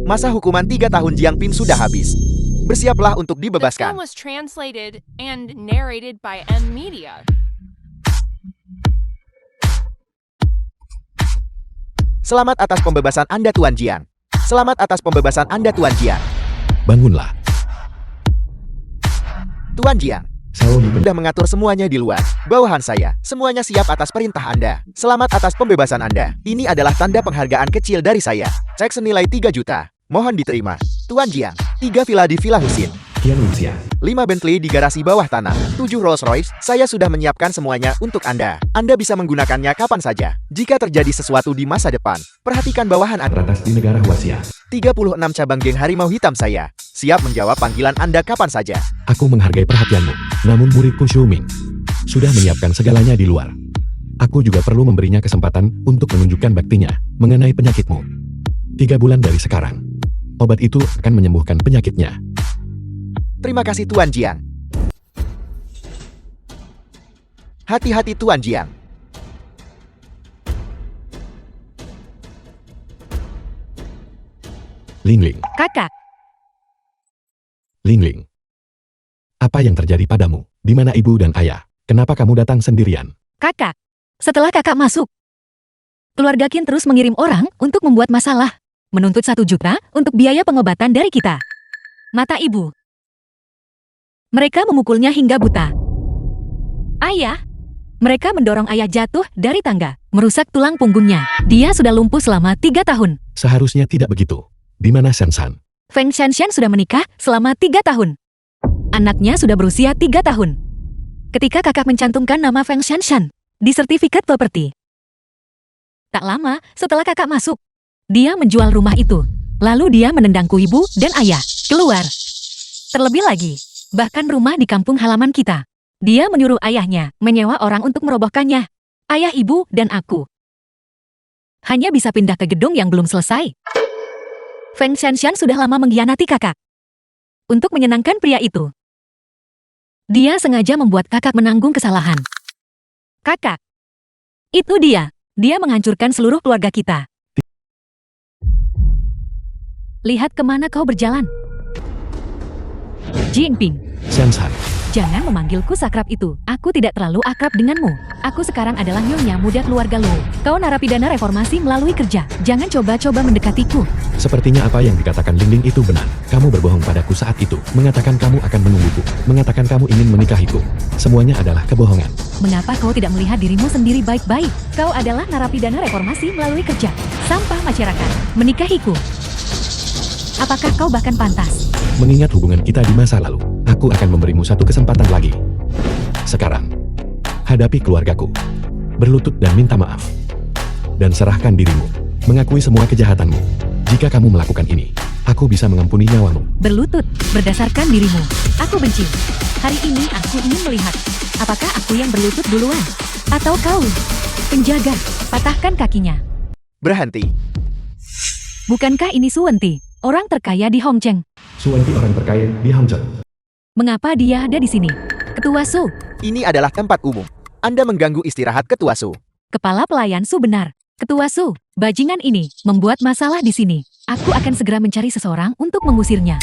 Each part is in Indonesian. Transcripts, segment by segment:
Masa hukuman 3 tahun Jiang Ping sudah habis. Bersiaplah untuk The film dibebaskan. was translated and narrated by M Media. Selamat atas pembebasan Anda, Tuan Jiang. Selamat atas pembebasan Anda, Tuan Jiang. Bangunlah. Tuan Jiang, sudah mengatur semuanya di luar. Bawahan saya, semuanya siap atas perintah Anda. Selamat atas pembebasan Anda. Ini adalah tanda penghargaan kecil dari saya. Cek senilai 3 juta. Mohon diterima. Tuan Jiang, 3 villa di Villa Husin. Kian Lucia. 5 Bentley di garasi bawah tanah, 7 Rolls Royce, saya sudah menyiapkan semuanya untuk Anda. Anda bisa menggunakannya kapan saja. Jika terjadi sesuatu di masa depan, perhatikan bawahan Anda. Teratas di negara Huaxia. 36 cabang geng harimau hitam saya. Siap menjawab panggilan Anda kapan saja. Aku menghargai perhatianmu. Namun muridku Xu Ming sudah menyiapkan segalanya di luar. Aku juga perlu memberinya kesempatan untuk menunjukkan baktinya mengenai penyakitmu. 3 bulan dari sekarang, obat itu akan menyembuhkan penyakitnya. Terima kasih Tuan Jiang. Hati-hati Tuan Jiang. Ling Ling. Kakak, Ling Ling. Apa yang terjadi padamu? Di mana ibu dan ayah? Kenapa kamu datang sendirian? kakak. Setelah kakak masuk, keluarga Qin terus mengirim orang untuk membuat masalah. Menuntut 1 juta untuk biaya pengobatan dari kita. Mata ibu. Mereka memukulnya hingga buta. Ayah. Mereka mendorong ayah jatuh dari tangga, merusak tulang punggungnya. Dia sudah lumpuh selama 3 tahun. Seharusnya tidak begitu. Di mana Shan-Shan? Feng Shanshan sudah menikah selama 3 tahun. Anaknya sudah berusia 3 tahun. Ketika kakak mencantumkan nama Feng Shanshan di sertifikat properti. Tak lama setelah kakak masuk, dia menjual rumah itu. Lalu dia menendangku ibu dan ayah keluar. Terlebih lagi, bahkan rumah di kampung halaman kita. Dia menyuruh ayahnya menyewa orang untuk merobohkannya. Ayah, ibu, dan aku hanya bisa pindah ke gedung yang belum selesai. Feng Shanshan sudah lama mengkhianati kakak. Untuk menyenangkan pria itu, dia sengaja membuat kakak menanggung kesalahan. Kakak, itu dia. Dia menghancurkan seluruh keluarga kita. Lihat kemana kau berjalan. Jinping, Shan-Shan. jangan memanggilku sakrab itu. Aku tidak terlalu akrab denganmu. Aku sekarang adalah nyonya muda keluarga Lu. Kau narapidana reformasi melalui kerja. Jangan coba-coba mendekatiku. Sepertinya apa yang dikatakan Ling Ling itu benar. Kamu berbohong padaku saat itu. Mengatakan kamu akan menungguku. Mengatakan kamu ingin menikahiku. Semuanya adalah kebohongan. Mengapa kau tidak melihat dirimu sendiri baik-baik? Kau adalah narapidana reformasi melalui kerja. Sampah masyarakat. Menikahiku. Apakah kau bahkan pantas? Mengingat hubungan kita di masa lalu, aku akan memberimu 1 kesempatan lagi. Sekarang, hadapi keluargaku. Berlutut dan minta maaf. Dan serahkan dirimu. Mengakui semua kejahatanmu. Jika kamu melakukan ini, aku bisa mengampuni nyawamu. Berlutut, berdasarkan dirimu. Aku benci. Hari ini aku ingin melihat. Apakah aku yang berlutut duluan? Atau kau? Penjaga, patahkan kakinya. Berhenti. Bukankah ini Suwenti, orang terkaya di Hongcheng? Suwanti orang terkaya di Hangzhou. Mengapa dia ada di sini? Ketua Su, Ini adalah tempat umum. Anda mengganggu istirahat Ketua Su. kepala pelayan Su benar. Ketua Su, bajingan ini membuat masalah di sini. Aku akan segera mencari seseorang untuk mengusirnya.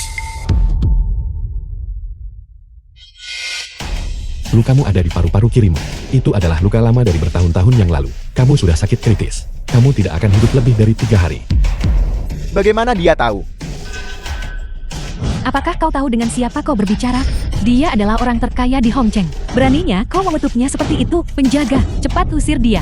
Lukamu ada di paru-paru kirimu. Itu adalah luka lama dari bertahun-tahun yang lalu. Kamu sudah sakit kritis. Kamu tidak akan hidup lebih dari 3 hari. Bagaimana dia tahu? Apakah kau tahu dengan siapa kau berbicara? Dia adalah orang terkaya di Hongcheng. Beraninya kau mengutuknya seperti itu. Penjaga, cepat usir dia.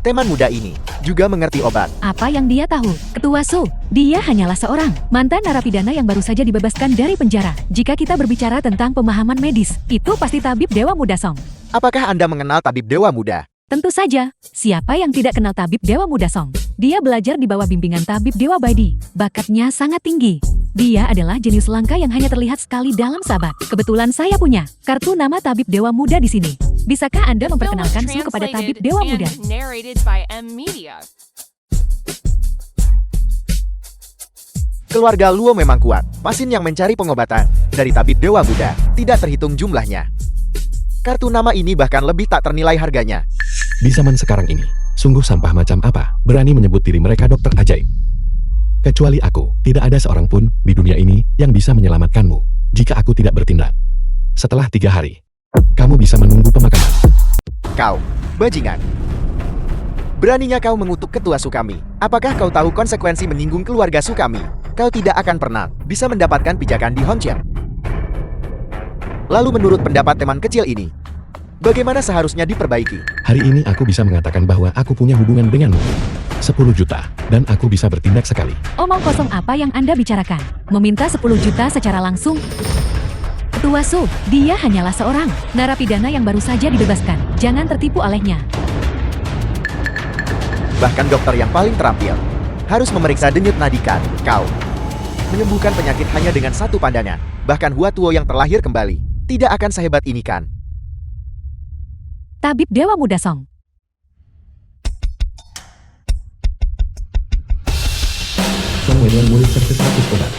Teman muda ini juga mengerti obat. Apa yang dia tahu? Ketua Su, dia hanyalah seorang mantan narapidana yang baru saja dibebaskan dari penjara. Jika kita berbicara tentang pemahaman medis, itu pasti tabib Dewa Muda Song. Apakah Anda mengenal tabib Dewa Muda? Tentu saja, siapa yang tidak kenal tabib Dewa Muda Song? Dia belajar di bawah bimbingan tabib Dewa Baidi. Bakatnya sangat tinggi. Dia adalah jenius langka yang hanya terlihat sekali dalam sahabat. Kebetulan saya punya kartu nama tabib Dewa Muda di sini. Bisakah Anda The film was memperkenalkan Su kepada tabib translated Dewa Muda? and narrated by M Media. Keluarga Luo memang kuat. Pasien yang mencari pengobatan dari tabib Dewa Muda tidak terhitung jumlahnya. Kartu nama ini bahkan lebih tak ternilai harganya. Di zaman sekarang ini, sungguh sampah macam apa berani menyebut diri mereka dokter ajaib. Kecuali aku, tidak ada seorang pun di dunia ini yang bisa menyelamatkanmu jika aku tidak bertindak. Setelah 3 hari, kamu bisa menunggu pemakaman. Kau, bajingan. Beraninya kau mengutuk ketua Su kami. Apakah kau tahu konsekuensi menyinggung keluarga Su kami? Kau tidak akan pernah bisa mendapatkan pijakan di Hongqiang. Lalu menurut pendapat teman kecil ini, bagaimana seharusnya diperbaiki? Hari ini aku bisa mengatakan bahwa aku punya hubungan denganmu. 10 juta, dan aku bisa bertindak sekali. Omong kosong apa yang Anda bicarakan? Meminta 10 juta secara langsung? Ketua Su, dia hanyalah seorang narapidana yang baru saja dibebaskan. Jangan tertipu olehnya. Bahkan dokter yang paling terampil harus memeriksa denyut nadi kan. Kau menyembuhkan penyakit hanya dengan satu pandangan. Bahkan Hua Tuo yang terlahir kembali tidak akan sehebat ini kan? Tabib Dewa Muda Song. Song Wenyan murid servis 100 obat.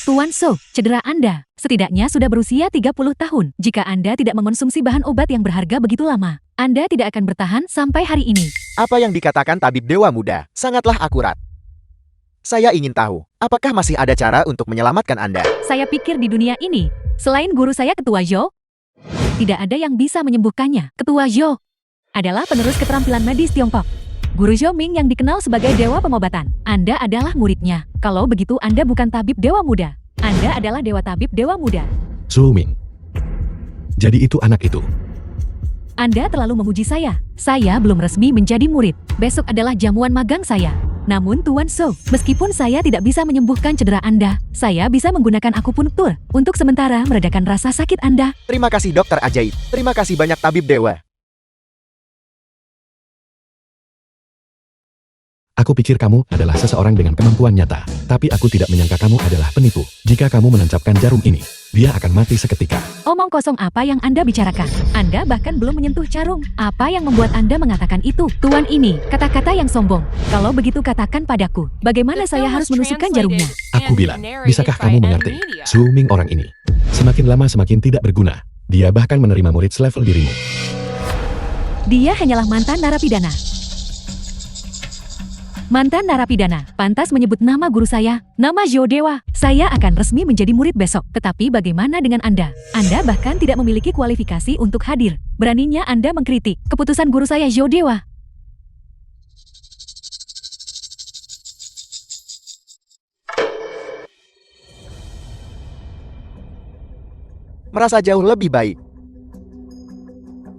Tuan So, cedera Anda setidaknya sudah berusia 30 tahun. Jika Anda tidak mengonsumsi bahan obat yang berharga begitu lama, Anda tidak akan bertahan sampai hari ini. Apa yang dikatakan tabib Dewa Muda sangatlah akurat. Saya ingin tahu, apakah masih ada cara untuk menyelamatkan Anda? Saya pikir di dunia ini, selain guru saya Ketua Zhou, tidak ada yang bisa menyembuhkannya. Ketua Zhou adalah penerus keterampilan medis Tiongkok. Guru Zhou Ming yang dikenal sebagai Dewa Pengobatan. Anda adalah muridnya. Kalau begitu Anda bukan tabib Dewa Muda. Anda adalah Dewa Tabib Dewa Muda. Su Ming. Jadi itu anak itu. Anda terlalu memuji saya. Saya belum resmi menjadi murid. Besok adalah jamuan magang saya. Namun Tuan So, meskipun saya tidak bisa menyembuhkan cedera Anda, saya bisa menggunakan akupunktur untuk sementara meredakan rasa sakit Anda. Terima kasih dokter ajaib. Terima kasih banyak tabib Dewa. Aku pikir kamu adalah seseorang dengan kemampuan nyata, tapi aku tidak menyangka kamu adalah penipu. Jika kamu menancapkan jarum ini, dia akan mati seketika. Omong kosong apa yang Anda bicarakan? Anda bahkan belum menyentuh jarum. Apa yang membuat Anda mengatakan itu? Tuan ini, kata-kata yang sombong. Kalau begitu katakan padaku, bagaimana saya harus menusukkan jarumnya? Aku bilang, bisakah kamu mengerti? Su Ming orang ini, semakin lama semakin tidak berguna. Dia bahkan menerima murid selevel dirimu. Dia hanyalah mantan narapidana. Mantan narapidana, pantas menyebut nama guru saya, nama Zhou Dewa. Saya akan resmi menjadi murid besok. Tetapi bagaimana dengan Anda? Anda bahkan tidak memiliki kualifikasi untuk hadir. Beraninya Anda mengkritik keputusan guru saya Zhou Dewa. Merasa jauh lebih baik.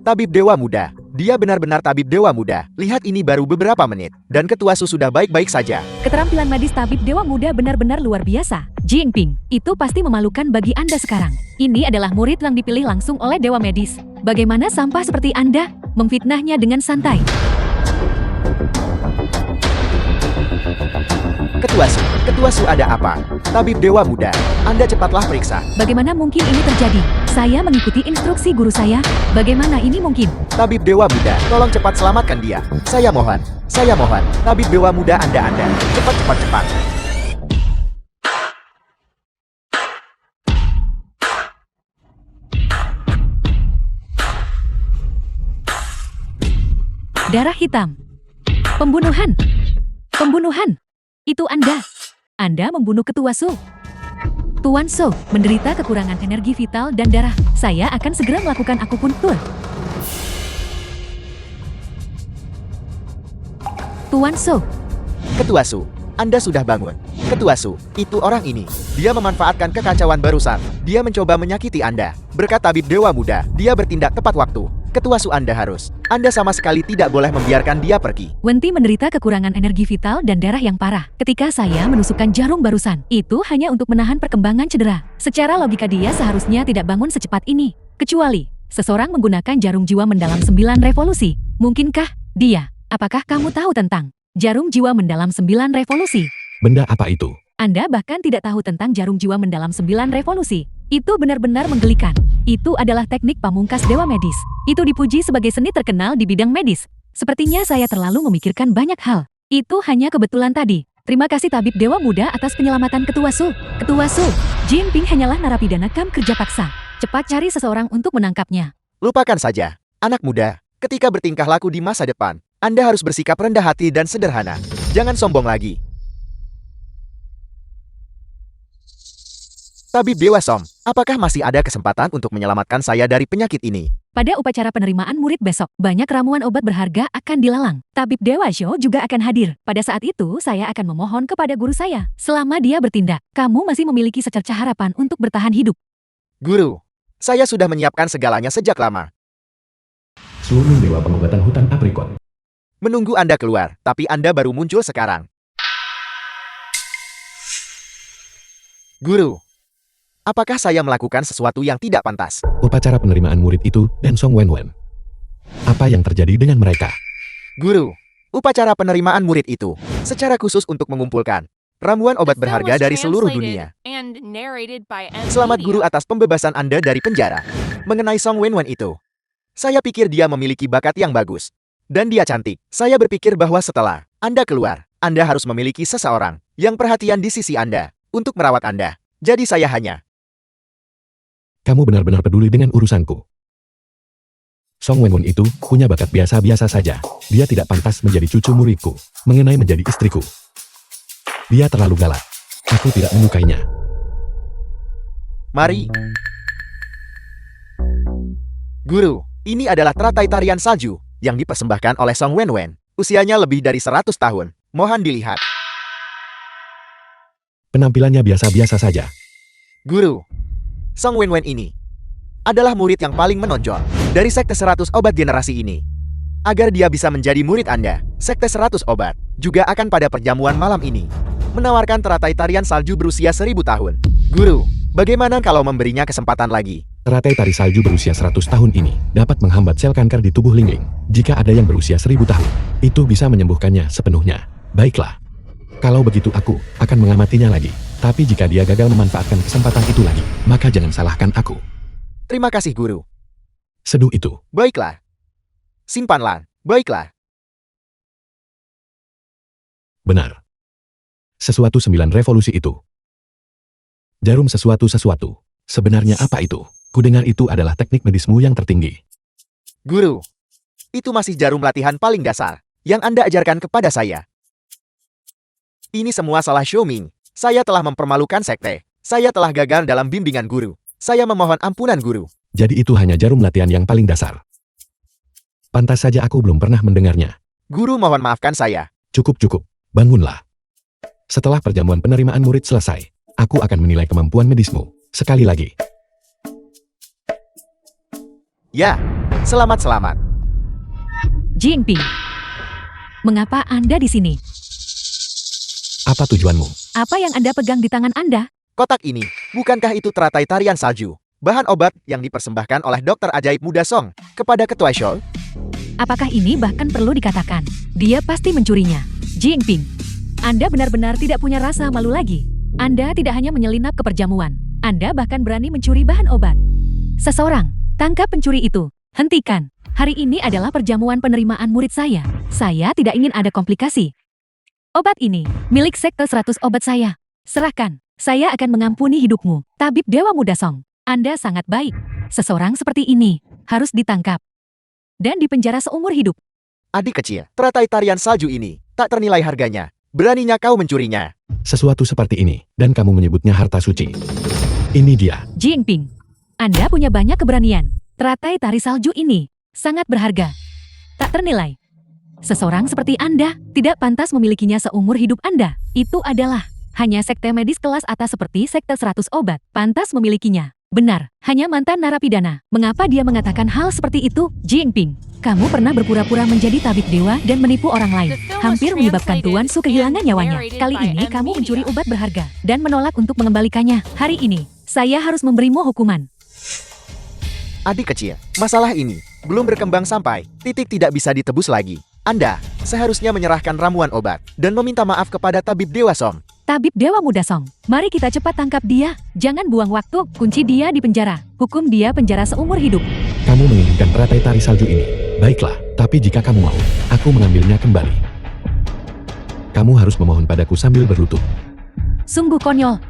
Tabib Dewa Muda. Dia benar-benar tabib Dewa Muda. Lihat ini baru beberapa menit. Dan ketua Su sudah baik-baik saja. Keterampilan medis tabib Dewa Muda benar-benar luar biasa. Jinping, itu pasti memalukan bagi Anda sekarang. Ini adalah murid yang dipilih langsung oleh Dewa Medis. Bagaimana sampah seperti Anda memfitnahnya dengan santai? Ketua Su ada apa? Tabib Dewa Muda, Anda cepatlah periksa. Bagaimana mungkin ini terjadi? Saya mengikuti instruksi guru saya. Bagaimana ini mungkin? Tabib Dewa Muda, tolong cepat selamatkan dia. Saya mohon. Tabib Dewa Muda Anda. Cepat. Darah hitam. Pembunuhan. Itu Anda. Anda membunuh Ketua Su. Tuan So menderita kekurangan energi vital dan darah. Saya akan segera melakukan akupunktur. Tuan So. Ketua Su, Anda sudah bangun. Ketua Su, itu orang ini. Dia memanfaatkan kekacauan barusan. Dia mencoba menyakiti Anda. Berkat tabib Dewa Muda, dia bertindak tepat waktu. Ketua Su Anda sama sekali tidak boleh membiarkan dia pergi. Wenti menderita kekurangan energi vital dan darah yang parah. Ketika saya menusukkan jarum barusan, itu hanya untuk menahan perkembangan cedera. Secara logika dia seharusnya tidak bangun secepat ini. Kecuali, seseorang menggunakan jarum jiwa mendalam 9 revolusi. Mungkinkah dia? Apakah kamu tahu tentang jarum jiwa mendalam 9 revolusi? Benda apa itu? Anda bahkan tidak tahu tentang jarum jiwa mendalam 9 revolusi. Itu benar-benar menggelikan. Itu adalah teknik pamungkas Dewa Medis. Itu dipuji sebagai seni terkenal di bidang medis. Sepertinya saya terlalu memikirkan banyak hal. Itu hanya kebetulan tadi. Terima kasih tabib Dewa Muda atas penyelamatan Ketua Su. Ketua Su, Jinping hanyalah narapidana kamp kerja paksa. Cepat cari seseorang untuk menangkapnya. Lupakan saja. Anak muda, Ketika bertingkah laku di masa depan, Anda harus bersikap rendah hati dan sederhana. Jangan sombong lagi. Tabib Dewa Song, apakah masih ada kesempatan untuk menyelamatkan saya dari penyakit ini? Pada upacara penerimaan murid besok, banyak ramuan obat berharga akan dilelang. Tabib Dewa Sho juga akan hadir. Pada saat itu, saya akan memohon kepada guru saya. Selama dia bertindak, kamu masih memiliki secercah harapan untuk bertahan hidup. Guru, saya sudah menyiapkan segalanya sejak lama. Seluruh dewa pengobatan hutan aprikot. Menunggu Anda keluar, tapi Anda baru muncul sekarang. Guru, apakah saya melakukan sesuatu yang tidak pantas? Upacara penerimaan murid itu dan Song Wenwen. Apa yang terjadi dengan mereka? Guru, upacara penerimaan murid itu secara khusus untuk mengumpulkan ramuan obat The film berharga was dari seluruh translated dunia. and narrated by M. Selamat Media. guru atas pembebasan Anda dari penjara. Mengenai Song Wenwen itu, saya pikir dia memiliki bakat yang bagus. Dan dia cantik. Saya berpikir bahwa setelah Anda keluar, Anda harus memiliki seseorang yang perhatian di sisi Anda untuk merawat Anda. Jadi saya hanya... Kamu benar-benar peduli dengan urusanku. Song Wenwen itu punya bakat biasa-biasa saja. Dia tidak pantas menjadi cucu muridku. Mengenai menjadi istriku, dia terlalu galak. Aku tidak menyukainya. Mari. Guru, ini adalah teratai tarian salju yang dipersembahkan oleh Song Wenwen. Usianya lebih dari 100 tahun. Mohon dilihat. Penampilannya biasa-biasa saja. Guru, Song Wenwen ini adalah murid yang paling menonjol dari Sekte 100 Obat generasi ini. Agar dia bisa menjadi murid Anda, Sekte 100 Obat juga akan pada perjamuan malam ini menawarkan teratai tarian salju berusia 1000 tahun. Guru, bagaimana kalau memberinya kesempatan lagi? Teratai tari salju berusia 100 tahun ini dapat menghambat sel kanker di tubuh Ling Ling. Jika ada yang berusia 1000 tahun, itu bisa menyembuhkannya sepenuhnya. Baiklah. Kalau begitu aku akan mengamatinya lagi. Tapi jika dia gagal memanfaatkan kesempatan itu lagi, maka jangan salahkan aku. Terima kasih guru. Seduh itu. Baiklah. Simpanlah. Baiklah. Benar. Sesuatu 9 revolusi itu. Jarum sesuatu-sesuatu. Sebenarnya apa itu? Kudengar itu adalah teknik medismu yang tertinggi. Guru, itu masih jarum latihan paling dasar yang Anda ajarkan kepada saya. Ini semua salah Xiaoming. Saya telah mempermalukan sekte. Saya telah gagal dalam bimbingan guru. Saya memohon ampunan guru. Jadi itu hanya jarum latihan yang paling dasar. Pantas saja aku belum pernah mendengarnya. Guru mohon maafkan saya. Cukup-cukup. Bangunlah. Setelah perjamuan penerimaan murid selesai, aku akan menilai kemampuan medismu. Sekali lagi. Ya, selamat-selamat. Jingping, mengapa Anda di sini? Apa tujuanmu? Apa yang Anda pegang di tangan Anda? Kotak ini, bukankah itu teratai tarian salju? Bahan obat yang dipersembahkan oleh dokter ajaib muda Song kepada ketua Shou? Apakah ini bahkan perlu dikatakan? Dia pasti mencurinya. Jingping, Anda benar-benar tidak punya rasa malu lagi. Anda tidak hanya menyelinap ke perjamuan. Anda bahkan berani mencuri bahan obat. Seseorang, tangkap pencuri itu. Hentikan. Hari ini adalah perjamuan penerimaan murid saya. Saya tidak ingin ada komplikasi. Obat ini, milik Sekte 100 Obat saya. Serahkan. Saya akan mengampuni hidupmu. Tabib Dewa Muda Song. Anda sangat baik. Seseorang seperti ini harus ditangkap dan dipenjara seumur hidup. Adik kecil, teratai tarian salju ini tak ternilai harganya. Beraninya kau mencurinya. Sesuatu seperti ini, dan kamu menyebutnya harta suci. Ini dia. Jingping, Anda punya banyak keberanian. Teratai tari salju ini sangat berharga. Tak ternilai. Seseorang seperti Anda tidak pantas memilikinya seumur hidup Anda. Itu adalah hanya sekte medis kelas atas seperti Sekte 100 Obat pantas memilikinya. Benar, hanya mantan narapidana. Mengapa dia mengatakan hal seperti itu? Jingping, kamu pernah berpura-pura menjadi tabib dewa dan menipu orang lain. Hampir menyebabkan Tuan Su kehilangan nyawanya. Kali ini kamu mencuri obat berharga dan menolak untuk mengembalikannya. Hari ini, saya harus memberimu hukuman. Adik kecil, masalah ini belum berkembang sampai titik tidak bisa ditebus lagi. Anda seharusnya menyerahkan ramuan obat dan meminta maaf kepada tabib Dewa Song. Tabib Dewa Muda Song, mari kita cepat tangkap dia. Jangan buang waktu, kunci dia di penjara. Hukum dia penjara seumur hidup. Kamu menginginkan teratai tari salju ini. Baiklah, tapi jika kamu mau, aku mengambilnya kembali. Kamu harus memohon padaku sambil berlutut. Sungguh konyol.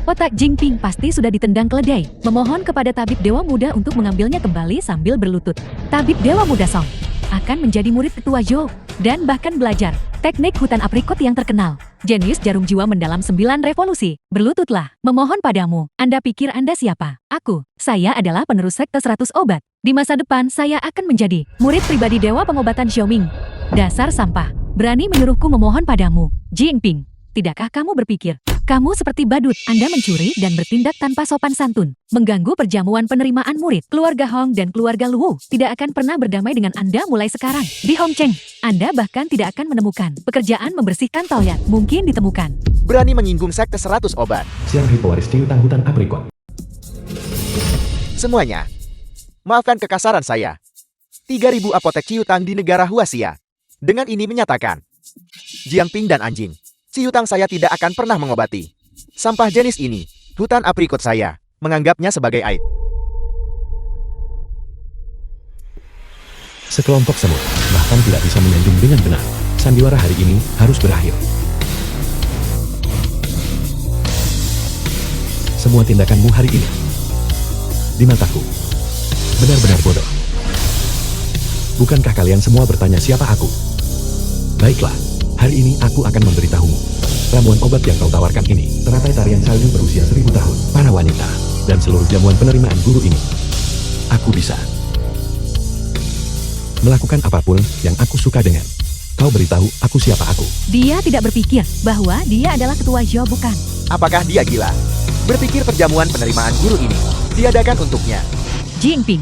Otak Jingping pasti sudah ditendang keledai, memohon kepada tabib Dewa Muda untuk mengambilnya kembali sambil berlutut. Tabib Dewa Muda Song akan menjadi murid ketua Zhou dan bahkan belajar teknik hutan aprikot yang terkenal. Jenius jarum jiwa mendalam 9 revolusi. Berlututlah, memohon padamu. Anda pikir Anda siapa? Saya adalah penerus sekte 100 obat. Di masa depan saya akan menjadi murid pribadi Dewa Pengobatan Xiaoming. Dasar sampah, berani menyuruhku memohon padamu. Jingping, tidakkah kamu berpikir kamu seperti badut? Anda mencuri dan bertindak tanpa sopan santun, mengganggu perjamuan penerimaan murid. Keluarga Hong dan keluarga Luo tidak akan pernah berdamai dengan Anda mulai sekarang. Di Hongcheng, Anda bahkan tidak akan menemukan pekerjaan membersihkan toilet. Mungkin ditemukan. Berani menyinggung sekte 100 obat. Xianghe pewaris ciutan hutan aprikot. Semuanya, maafkan kekasaran saya. 3.000 apotek ciutang di negara Huaxia. Dengan ini menyatakan, Jiangping dan anjing, ciutang saya tidak akan pernah mengobati. Sampah jenis ini, hutan aprikot saya, menganggapnya sebagai aib. Sekelompok semut bahkan tidak bisa menyanjung dengan benar. Sandiwara hari ini harus berakhir. Semua tindakanmu hari ini di mataku benar-benar bodoh. Bukankah kalian semua bertanya siapa aku? Baiklah, hari ini aku akan memberitahumu. Ramuan obat yang kau tawarkan ini, teratai tarian salju berusia 1000 tahun. Para wanita dan seluruh jamuan penerimaan guru ini, aku bisa melakukan apapun yang aku suka dengan. Kau beritahu aku siapa aku. Dia tidak berpikir bahwa dia adalah ketua Zhou, bukan? Apakah dia gila? Berpikir perjamuan penerimaan guru ini diadakan untuknya. Jingping,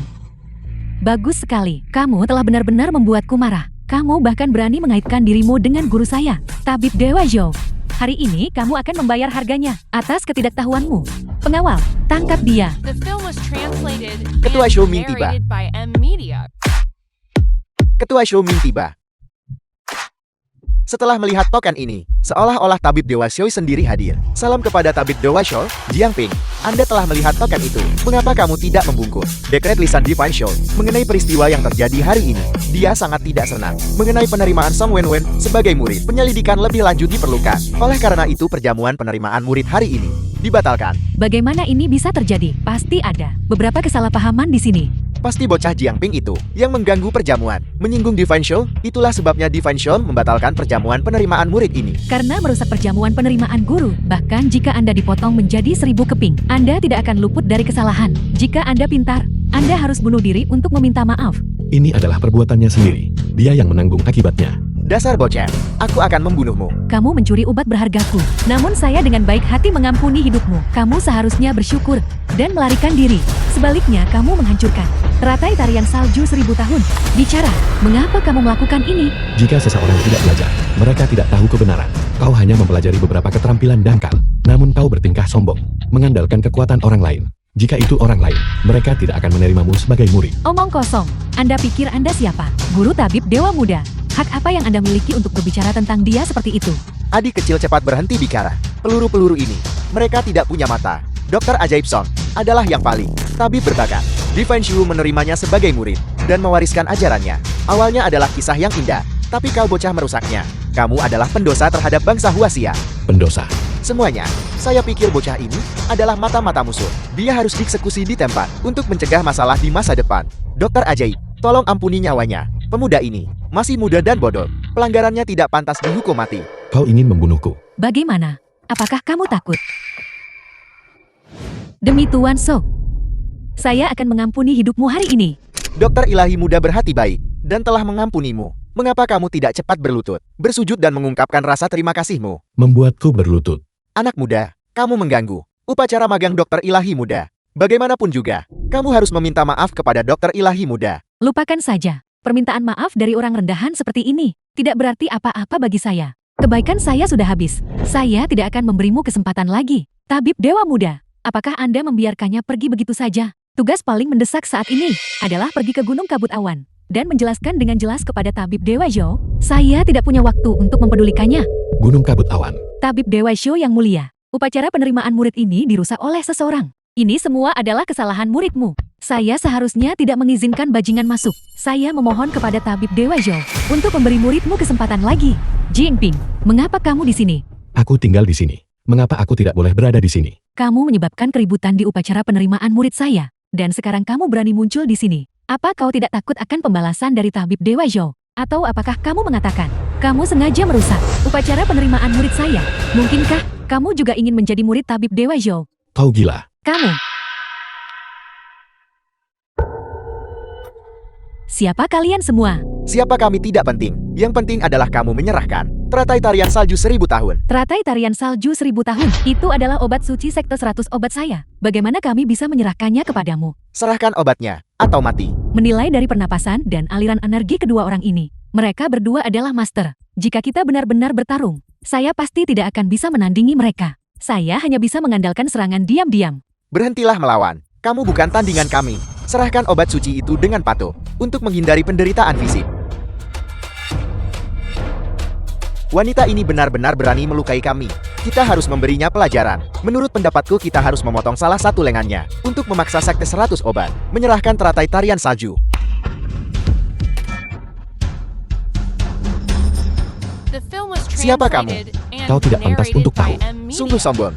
bagus sekali. Kamu telah benar-benar membuatku marah. Kamu bahkan berani mengaitkan dirimu dengan guru saya, Tabib Dewa Zhou. Hari ini kamu akan membayar harganya atas ketidaktahuanmu. Pengawal, tangkap dia. The film was translated Ketua and Xiaoming tiba. narrated by M Media. Ketua Xiaoming tiba. Setelah melihat token ini, seolah-olah Tabib Dewa Zhou sendiri hadir. Salam kepada Tabib Dewa Zhou, Jiangping. Anda telah melihat token itu. Mengapa kamu tidak membungkuk? Dekret lisan Divine Show mengenai peristiwa yang terjadi hari ini. Dia sangat tidak senang mengenai penerimaan Song Wenwen sebagai murid. Penyelidikan lebih lanjut diperlukan. Oleh karena itu, perjamuan penerimaan murid hari ini dibatalkan. Bagaimana ini bisa terjadi? Pasti ada beberapa kesalahpahaman di sini. Pasti bocah Jiangping itu yang mengganggu perjamuan, menyinggung Divine Show. Itulah sebabnya Divine Show membatalkan perjamuan penerimaan murid ini. Karena merusak perjamuan penerimaan guru. Bahkan jika Anda dipotong menjadi 1000 keping, Anda tidak akan luput dari kesalahan. Jika Anda pintar, Anda harus bunuh diri untuk meminta maaf. Ini adalah perbuatannya sendiri. Dia yang menanggung akibatnya. Dasar bocah, aku akan membunuhmu. Kamu mencuri obat berhargaku. Namun saya dengan baik hati mengampuni hidupmu. Kamu seharusnya bersyukur dan melarikan diri. Sebaliknya kamu menghancurkan teratai tarian salju 1000 tahun. Bicara, mengapa kamu melakukan ini? Jika seseorang tidak belajar, mereka tidak tahu kebenaran. Kau hanya mempelajari beberapa keterampilan dangkal, namun kau bertingkah sombong, mengandalkan kekuatan orang lain. Jika itu orang lain, mereka tidak akan menerimamu sebagai murid. Omong kosong. Anda pikir Anda siapa? Guru Tabib Dewa Muda. Hak apa yang Anda miliki untuk berbicara tentang dia seperti itu? Adik kecil cepat berhenti bicara. Peluru-peluru ini, mereka tidak punya mata. Dokter Ajaib Song adalah yang paling tabib berbakat. Divine Shu menerimanya sebagai murid dan mewariskan ajarannya. Awalnya adalah kisah yang indah, tapi kau bocah merusaknya. Kamu adalah pendosa terhadap bangsa Huaxia. Pendosa. Semuanya, saya pikir bocah ini adalah mata-mata musuh. Dia harus dieksekusi di tempat untuk mencegah masalah di masa depan. Dokter Ajaib, tolong ampuni nyawanya. Pemuda ini masih muda dan bodoh. Pelanggarannya tidak pantas dihukum mati. Kau ingin membunuhku. Bagaimana? Apakah kamu takut? Demi Tuan So, saya akan mengampuni hidupmu hari ini. Dokter ilahi muda berhati baik dan telah mengampunimu. Mengapa kamu tidak cepat berlutut, bersujud dan mengungkapkan rasa terima kasihmu? Membuatku berlutut. Anak muda, kamu mengganggu upacara magang dokter ilahi muda. Bagaimanapun juga, kamu harus meminta maaf kepada dokter ilahi muda. Lupakan saja. Permintaan maaf dari orang rendahan seperti ini tidak berarti apa-apa bagi saya. Kebaikan saya sudah habis. Saya tidak akan memberimu kesempatan lagi. Tabib Dewa Muda, apakah Anda membiarkannya pergi begitu saja? Tugas paling mendesak saat ini adalah pergi ke Gunung Kabut Awan dan menjelaskan dengan jelas kepada Tabib Dewa Zhou. Saya tidak punya waktu untuk mempedulikannya. Gunung Kabut Awan. Tabib Dewa Zhou yang mulia, upacara penerimaan murid ini dirusak oleh seseorang. Ini semua adalah kesalahan muridmu. Saya seharusnya tidak mengizinkan bajingan masuk. Saya memohon kepada Tabib Dewa Zhou untuk memberi muridmu kesempatan lagi. Jingping, mengapa kamu di sini? Aku tinggal di sini. Mengapa aku tidak boleh berada di sini? Kamu menyebabkan keributan di upacara penerimaan murid saya. Dan sekarang kamu berani muncul di sini. Apa kau tidak takut akan pembalasan dari tabib Dewa Zhou? Atau apakah kamu mengatakan, kamu sengaja merusak upacara penerimaan murid saya? Mungkinkah kamu juga ingin menjadi murid tabib Dewa Zhou? Kau gila. Kamu. Siapa kalian semua? Siapa kami tidak penting. Yang penting adalah kamu menyerahkan teratai tarian salju 1000 tahun. Teratai tarian salju 1000 tahun. Itu adalah obat suci sekte 100 obat saya. Bagaimana kami bisa menyerahkannya kepadamu? Serahkan obatnya, atau mati. Menilai dari pernapasan dan aliran energi kedua orang ini, mereka berdua adalah master. Jika kita benar-benar bertarung, saya pasti tidak akan bisa menandingi mereka. Saya hanya bisa mengandalkan serangan diam-diam. Berhentilah melawan. Kamu bukan tandingan kami. Serahkan obat suci itu dengan patuh, untuk menghindari penderitaan fisik. Wanita ini benar-benar berani melukai kami. Kita harus memberinya pelajaran. Menurut pendapatku kita harus memotong salah satu lengannya, untuk memaksa sekte 100 obat, menyerahkan teratai tarian salju. The film was Siapa kamu? translated and Kau tidak pantas narrated untuk by tahu. M. Media. Sungguh sombong.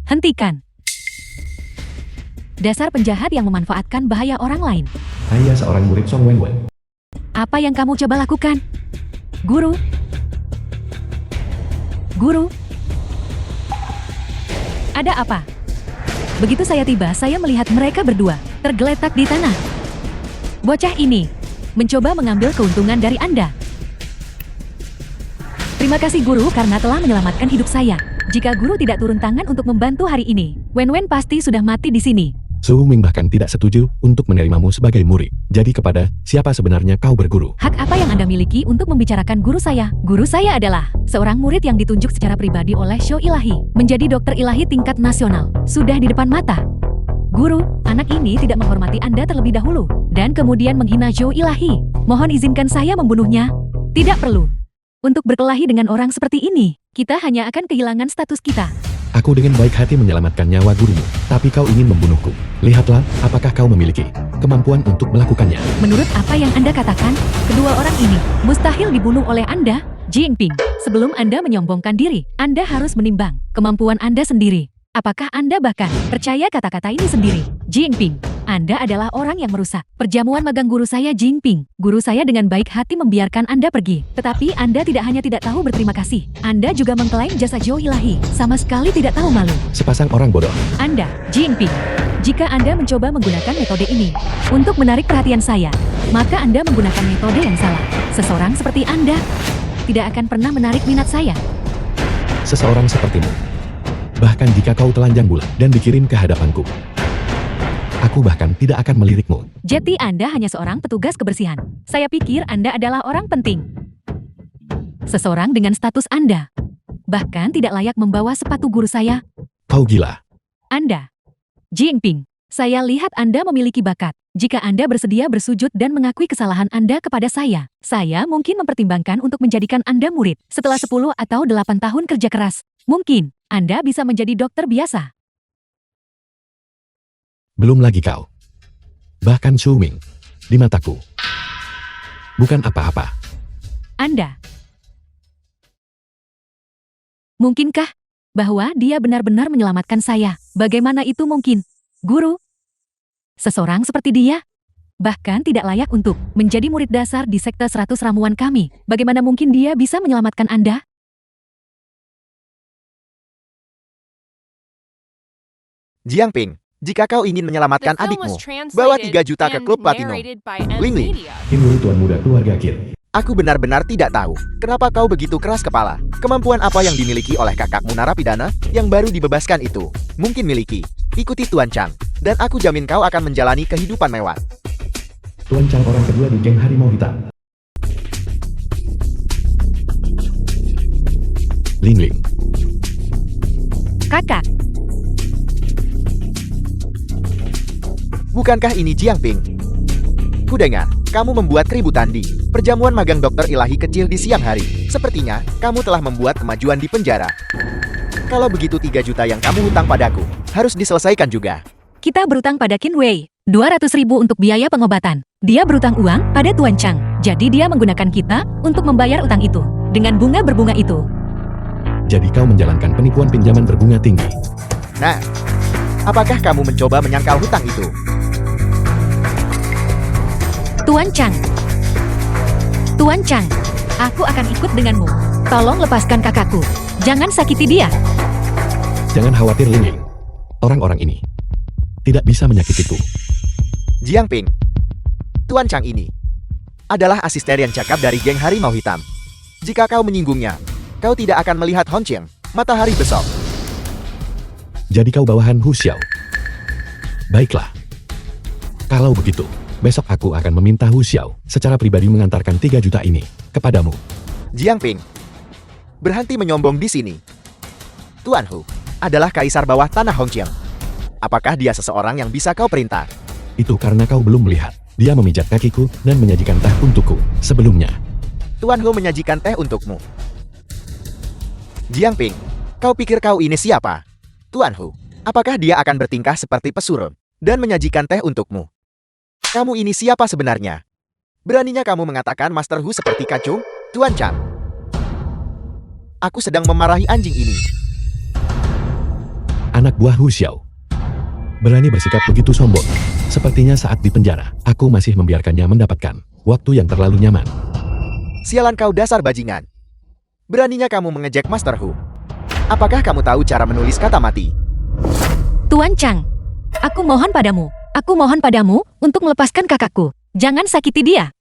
Hentikan. Dasar penjahat yang memanfaatkan bahaya orang lain. Saya seorang murid Song Wenwen. Apa yang kamu coba lakukan? Guru? Guru? Ada apa? Begitu saya tiba, saya melihat mereka berdua tergeletak di tanah. Bocah ini mencoba mengambil keuntungan dari Anda. Terima kasih guru karena telah menyelamatkan hidup saya. Jika guru tidak turun tangan untuk membantu hari ini, Wen pasti sudah mati di sini. Su Ming bahkan tidak setuju untuk menerimamu sebagai murid. Jadi kepada siapa sebenarnya kau berguru? Hak apa yang Anda miliki untuk membicarakan guru saya? Guru saya adalah seorang murid yang ditunjuk secara pribadi oleh Show Ilahi, menjadi dokter ilahi tingkat nasional. Sudah di depan mata. Guru, anak ini tidak menghormati Anda terlebih dahulu, dan kemudian menghina Show Ilahi. Mohon izinkan saya membunuhnya. Tidak perlu. Untuk berkelahi dengan orang seperti ini, kita hanya akan kehilangan status kita. Aku dengan baik hati menyelamatkan nyawa gurumu, tapi kau ingin membunuhku. Lihatlah, apakah kau memiliki kemampuan untuk melakukannya? Menurut apa yang Anda katakan, kedua orang ini mustahil dibunuh oleh Anda, Jingping. Sebelum Anda menyombongkan diri, Anda harus menimbang kemampuan Anda sendiri. Apakah Anda bahkan percaya kata-kata ini sendiri? Jingping, Anda adalah orang yang merusak perjamuan magang guru saya, Jingping. Guru saya dengan baik hati membiarkan Anda pergi. Tetapi Anda tidak hanya tidak tahu berterima kasih, Anda juga mengklaim jasa Zhou Ilahi. Sama sekali tidak tahu malu. Sepasang orang bodoh. Anda, Jingping, jika Anda mencoba menggunakan metode ini untuk menarik perhatian saya, maka Anda menggunakan metode yang salah. Seseorang seperti Anda tidak akan pernah menarik minat saya. Seseorang sepertimu. Bahkan jika kau telanjang bulat dan dikirim ke hadapanku, aku bahkan tidak akan melirikmu. Jadi Anda hanya seorang petugas kebersihan. Saya pikir Anda adalah orang penting. Seseorang dengan status Anda bahkan tidak layak membawa sepatu guru saya. Kau gila. Anda, Jingping, saya lihat Anda memiliki bakat. Jika Anda bersedia bersujud dan mengakui kesalahan Anda kepada saya mungkin mempertimbangkan untuk menjadikan Anda murid. Setelah 10 atau 8 tahun kerja keras, mungkin Anda bisa menjadi dokter biasa. Belum lagi kau. Bahkan Su Ming, di mataku, bukan apa-apa. Anda. Mungkinkah bahwa dia benar-benar menyelamatkan saya? Bagaimana itu mungkin? Guru? Seseorang seperti dia bahkan tidak layak untuk menjadi murid dasar di sekte 100 ramuan kami. Bagaimana mungkin dia bisa menyelamatkan Anda? Jiangping, jika kau ingin menyelamatkan The film adikmu, was translated bawa 3 juta ke and klub platinum. narrated by M. Ling Ling. Media. Ini tuan muda keluarga Kir. Aku benar-benar tidak tahu, kenapa kau begitu keras kepala. Kemampuan apa yang dimiliki oleh kakakmu narapidana yang baru dibebaskan itu? Mungkin miliki. Ikuti Tuan Chang, dan aku jamin kau akan menjalani kehidupan mewah. Tuan Chang orang kedua di geng Harimau Hitam. Ling Ling. Kakak, Bukankah ini Jiangping? Kudengar, kamu membuat keributan di Perjamuan magang dokter ilahi kecil di siang hari. Sepertinya, kamu telah membuat kemajuan di penjara. Kalau begitu 3 juta yang kamu hutang padaku, harus diselesaikan juga. Kita berutang pada Qin Wei. 200.000 untuk biaya pengobatan. Dia berutang uang pada Tuan Chang. Jadi dia menggunakan kita untuk membayar utang itu. Dengan bunga berbunga itu. Jadi kau menjalankan penipuan pinjaman berbunga tinggi. Nah, apakah kamu mencoba menyangkal hutang itu? Tuan Chang. Tuan Chang, aku akan ikut denganmu. Tolong lepaskan kakakku. Jangan sakiti dia. Jangan khawatir, Ling Ling. Orang-orang ini tidak bisa menyakitiku. Jiang Ping. Tuan Chang ini adalah asisten yang cakap dari geng Harimau Hitam. Jika kau menyinggungnya, kau tidak akan melihat Hon Chiang, matahari besok. Jadi kau bawahan Hu Xiao. Baiklah. Kalau begitu, besok aku akan meminta Hu Xiao secara pribadi mengantarkan 3 juta ini kepadamu. Jiang Ping, berhenti menyombong di sini. Tuan Hu adalah kaisar bawah tanah Hong Chiang. Apakah dia seseorang yang bisa kau perintah? Itu karena kau belum melihat. Dia memijat kakiku dan menyajikan teh untukku sebelumnya. Tuan Hu menyajikan teh untukmu. Jiang Ping, kau pikir kau ini siapa? Tuan Hu, apakah dia akan bertingkah seperti pesuruh dan menyajikan teh untukmu? Kamu ini siapa sebenarnya? Beraninya kamu mengatakan Master Hu seperti kacung? Tuan Chang, aku sedang memarahi anjing ini. Anak buah Hu Xiao berani bersikap begitu sombong. Sepertinya saat di penjara, aku masih membiarkannya mendapatkan waktu yang terlalu nyaman. Sialan kau dasar bajingan. Beraninya kamu mengejek Master Hu. Apakah kamu tahu cara menulis kata mati? Tuan Chang, aku mohon padamu. Aku mohon padamu untuk melepaskan kakakku. Jangan sakiti dia.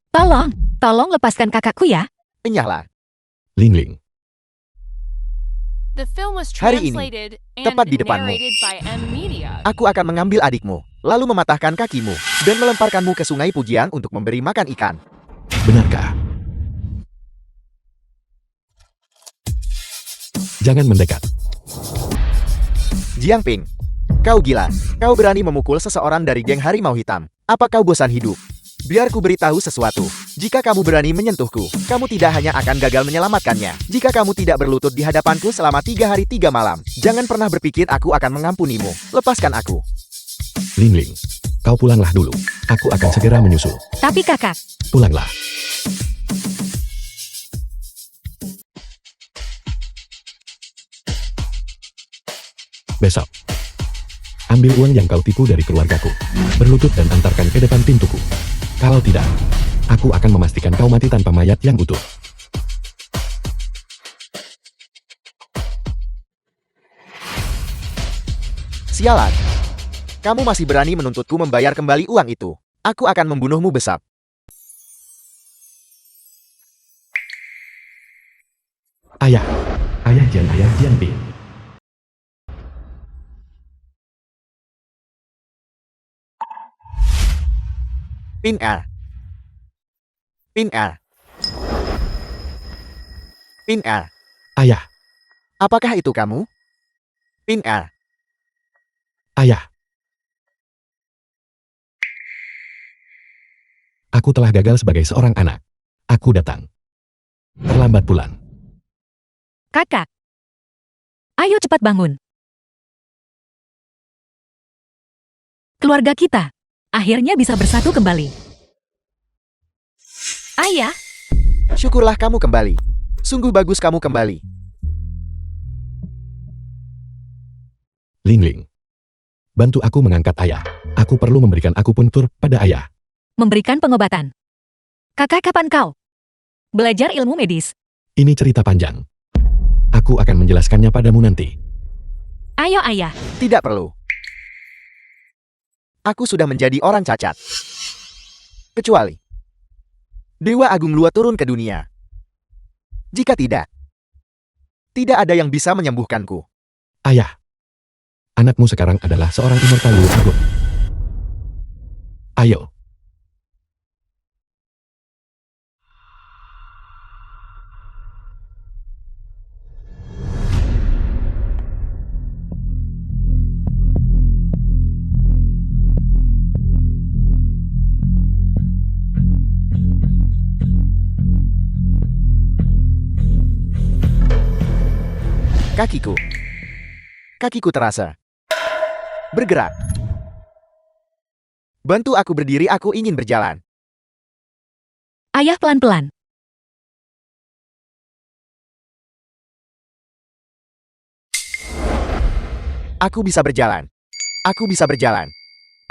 Tolong lepaskan kakakku ya. Enyahlah. Ling Ling, The film was Hari ini, translated and tepat di depanmu. narrated by M Media. Aku akan mengambil adikmu, lalu mematahkan kakimu, dan melemparkanmu ke sungai Pujian untuk memberi makan ikan. benarkah? Jangan mendekat. Jiang Ping, kau gila. Kau berani memukul seseorang dari geng Harimau Hitam. Apa kau bosan hidup? Biar ku beritahu sesuatu. Jika kamu berani menyentuhku, kamu tidak hanya akan gagal menyelamatkannya. Jika kamu tidak berlutut di hadapanku selama 3 hari 3 malam, jangan pernah berpikir aku akan mengampunimu. Lepaskan aku. Ling Ling, kau pulanglah dulu. Aku akan segera menyusul. Tapi kakak, Pulanglah. Besok, ambil uang yang kau tipu dari keluargaku. Berlutut dan antarkan ke depan pintuku. Kalau tidak, aku akan memastikan kau mati tanpa mayat yang utuh. Sialan. Kamu masih berani menuntutku membayar kembali uang itu. Aku akan membunuhmu besar. Ayah Jian Ping. Pin R. Pin R. Pin R. Ayah, Apakah itu kamu? Pin R. ayah. Aku telah gagal sebagai seorang anak. Aku datang. Terlambat pulang. kakak. Ayo cepat bangun. Keluarga kita akhirnya bisa bersatu kembali. Ayah, Syukurlah kamu kembali. Sungguh bagus kamu kembali. Ling Ling, bantu aku mengangkat ayah. Aku perlu memberikan akupuntur pada ayah. memberikan pengobatan. Kakak, kapan kau belajar ilmu medis? Ini cerita panjang. Aku akan menjelaskannya padamu nanti. Ayo ayah, Tidak perlu. Aku sudah menjadi orang cacat. Kecuali Dewa Agung Lua turun ke dunia. Jika tidak ada yang bisa menyembuhkanku. Ayah, anakmu sekarang adalah seorang immortal Lua Agung. Ayo. Kakiku. Kakiku terasa bergerak. Bantu aku berdiri, aku ingin berjalan. Ayah pelan-pelan. Aku bisa berjalan. Aku bisa berjalan.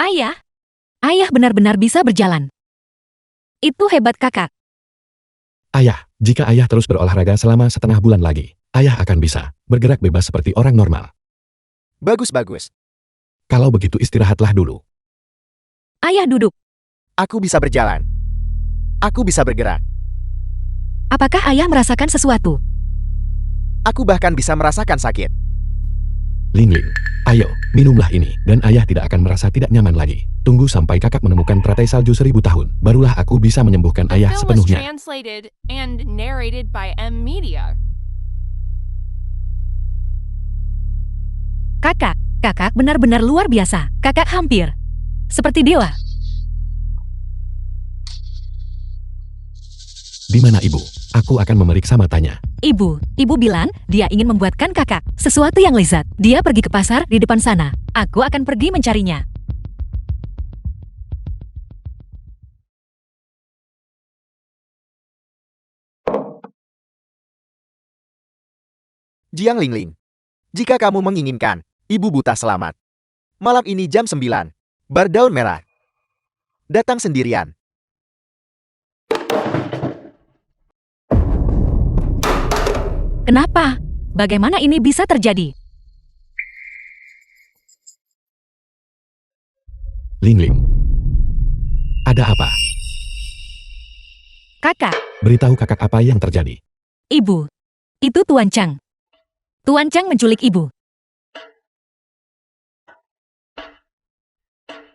Ayah. Ayah benar-benar bisa berjalan. Itu hebat kakak. Ayah, jika ayah terus berolahraga selama setengah bulan lagi, ayah akan bisa bergerak bebas seperti orang normal. Bagus-bagus. Kalau begitu istirahatlah dulu. Ayah duduk. Aku bisa berjalan. Aku bisa bergerak. Apakah ayah merasakan sesuatu? Aku bahkan bisa merasakan sakit. Lingling, ayo, minumlah ini, dan ayah tidak akan merasa tidak nyaman lagi. Tunggu sampai kakak menemukan teratai salju 1000 tahun, barulah aku bisa menyembuhkan ayah Film was sepenuhnya. translated and narrated by M Media. Kakak benar-benar luar biasa. Kakak hampir seperti dewa. Di mana ibu? Aku akan memeriksa matanya. Ibu bilang dia ingin membuatkan kakak sesuatu yang lezat. Dia pergi ke pasar di depan sana. Aku akan pergi mencarinya. Jiang Lingling. Jika kamu menginginkan, ibu buta selamat. Malam ini jam 9. Bar Daun Merah. Datang sendirian. Kenapa? Bagaimana ini bisa terjadi? Lingling. Ada apa? Kakak, Beritahu kakak apa yang terjadi. ibu. Itu Tuan Chang. Tuan Chang menculik ibu.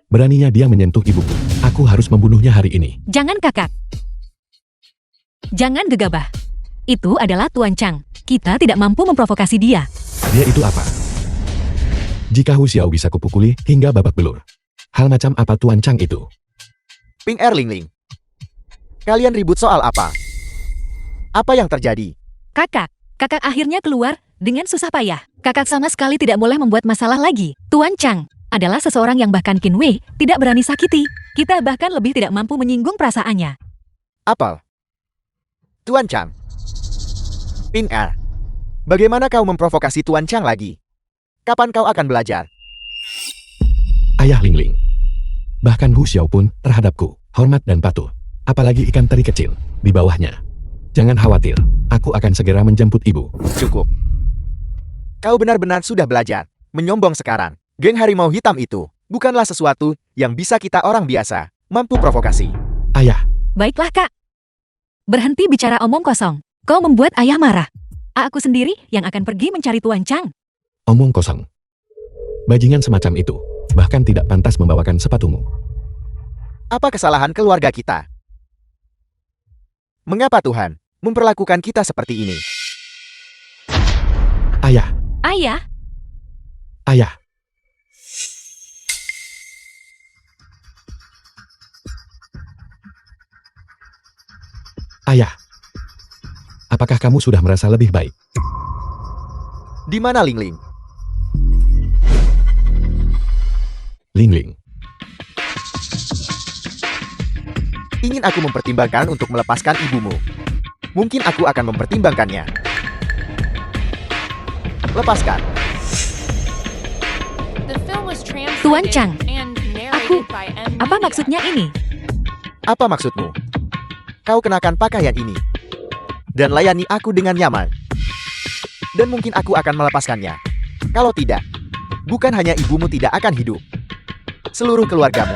Beraninya dia menyentuh ibuku. Aku harus membunuhnya hari ini. Jangan kakak. Jangan gegabah. Itu adalah Tuan Chang. Kita tidak mampu memprovokasi dia. Dia itu apa? Jika Hu Xiao bisa kupukuli hingga babak belur. Hal macam apa Tuan Chang itu? Ping Er Lingling. Kalian ribut soal apa? Apa yang terjadi? Kakak akhirnya keluar dengan susah payah. Kakak sama sekali tidak boleh membuat masalah lagi. Tuan Chang adalah seseorang yang bahkan Qin Wei tidak berani sakiti. Kita bahkan lebih tidak mampu menyinggung perasaannya. Apel. Tuan Chang. Ping Er. Bagaimana kau memprovokasi Tuan Chang lagi? Kapan kau akan belajar? Ayah Lingling. Bahkan Hu Xiao pun terhadapku hormat dan patuh. Apalagi ikan teri kecil di bawahnya. Jangan khawatir, aku akan segera menjemput ibu. Cukup. Kau benar-benar sudah belajar. Menyombong sekarang. Geng harimau hitam itu bukanlah sesuatu yang bisa kita orang biasa mampu provokasi. Ayah, Baiklah kak. Berhenti bicara omong kosong. Kau membuat ayah marah. Aku sendiri yang akan pergi mencari Tuan Chang. omong kosong. Bajingan semacam itu bahkan tidak pantas membawakan sepatumu. Apa kesalahan keluarga kita? Mengapa Tuhan memperlakukan kita seperti ini? Ayah, Ayah, ayah. Ayah, apakah kamu sudah merasa lebih baik? Di mana Lingling? Lingling, Ingin aku mempertimbangkan untuk melepaskan ibumu. Mungkin aku akan mempertimbangkannya. Lepaskan. The film was Tuan translated Chang. and narrated by M Media. apa maksudnya ini? Apa maksudmu? Kau kenakan pakaian ini. Dan layani aku dengan nyaman. Dan mungkin aku akan melepaskannya. Kalau tidak, bukan hanya ibumu tidak akan hidup. Seluruh keluargamu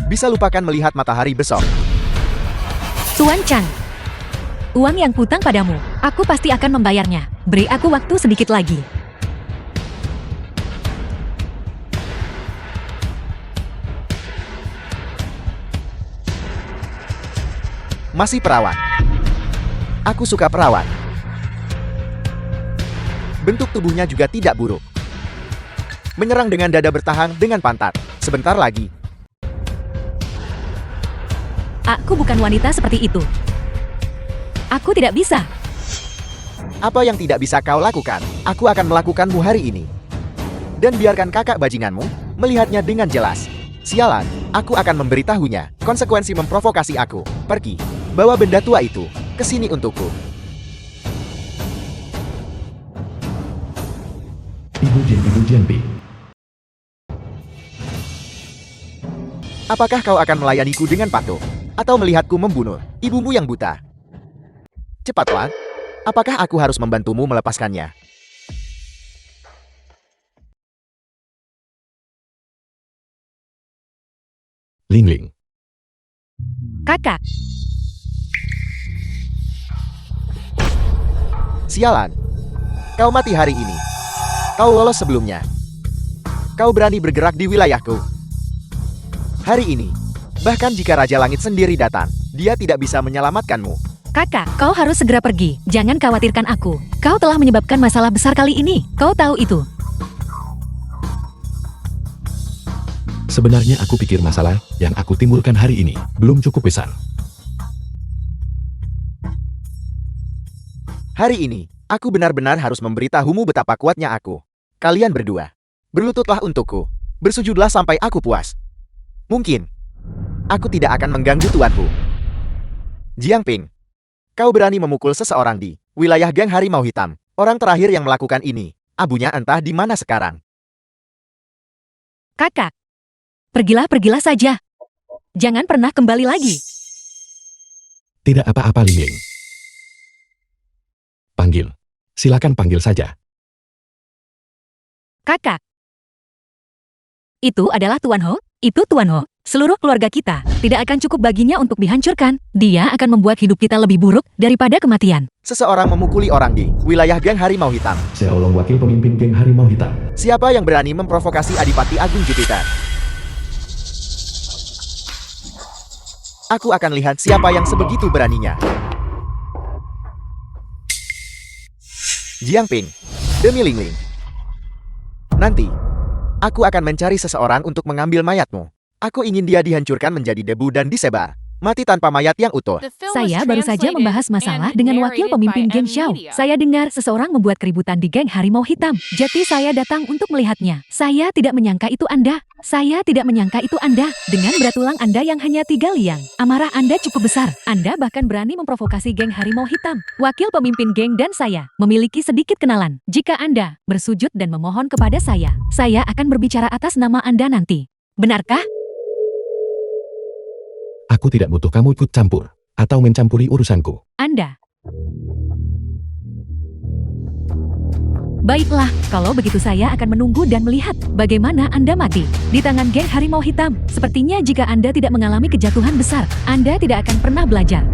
bisa lupakan melihat matahari besok. Tuan Chang. Uang yang kutang padamu, aku pasti akan membayarnya. Beri aku waktu sedikit lagi. Masih perawat. Aku suka perawat. Bentuk tubuhnya juga tidak buruk. Menyerang dengan dada bertahan dengan pantat. Sebentar lagi. Aku bukan wanita seperti itu. Aku tidak bisa. Apa yang tidak bisa kau lakukan, aku akan melakukanmu hari ini. Dan biarkan kakak bajinganmu melihatnya dengan jelas. Sialan, aku akan memberitahunya konsekuensi memprovokasi aku. Pergi, bawa benda tua itu ke sini untukku. Ibu Jianping. Apakah kau akan melayaniku dengan patuh? Atau melihatku membunuh ibumu yang buta? Cepatlah. Apakah aku harus membantumu melepaskannya? Ling. Kakak, Sialan. Kau mati hari ini. Kau lolos sebelumnya. Kau berani bergerak di wilayahku. Hari ini, bahkan jika Raja Langit sendiri datang, dia tidak bisa menyelamatkanmu. kakak, kau harus segera pergi. Jangan khawatirkan aku. Kau telah menyebabkan masalah besar kali ini. Kau tahu itu. Sebenarnya aku pikir masalah yang aku timbulkan hari ini belum cukup besar. Hari ini, aku benar-benar harus memberitahumu betapa kuatnya aku. Kalian berdua, berlututlah untukku. Bersujudlah sampai aku puas. Mungkin, aku tidak akan mengganggu tuanku. Jiangping, kau berani memukul seseorang di wilayah geng Harimau Hitam. Orang terakhir yang melakukan ini, abunya entah di mana sekarang. Kakak, pergilah saja. Jangan pernah kembali lagi. Tidak apa-apa Ling. Panggil. Silakan panggil saja. Kakak. Itu adalah Tuan Ho. Itu Tuan Ho. Seluruh keluarga kita tidak akan cukup baginya untuk dihancurkan. Dia akan membuat hidup kita lebih buruk daripada kematian. Seseorang memukuli orang di wilayah geng Harimau Hitam. Xiaolong wakil pemimpin geng Harimau Hitam. Siapa yang berani memprovokasi Adipati Agung Jupiter? Aku akan lihat siapa yang sebegitu beraninya. Jiangping, demi Ling. Nanti, aku akan mencari seseorang untuk mengambil mayatmu. Aku ingin dia dihancurkan menjadi debu dan disebar. Mati tanpa mayat yang utuh. The film was Saya baru saja translated membahas masalah and dengan wakil narrated pemimpin by geng M Xiao. Media. Saya dengar seseorang membuat keributan di geng Harimau Hitam. Jadi saya datang untuk melihatnya. Saya tidak menyangka itu Anda. Saya tidak menyangka itu Anda. Dengan berat tulang Anda yang hanya 3 liang. Amarah Anda cukup besar. Anda bahkan berani memprovokasi geng Harimau Hitam. Wakil pemimpin geng dan saya memiliki sedikit kenalan. Jika Anda bersujud dan memohon kepada saya akan berbicara atas nama Anda nanti. Benarkah? Aku tidak butuh kamu ikut campur atau mencampuri urusanku. Anda. Baiklah, kalau begitu saya akan menunggu dan melihat bagaimana Anda mati di tangan geng Harimau Hitam. Sepertinya jika Anda tidak mengalami kejatuhan besar, Anda tidak akan pernah belajar.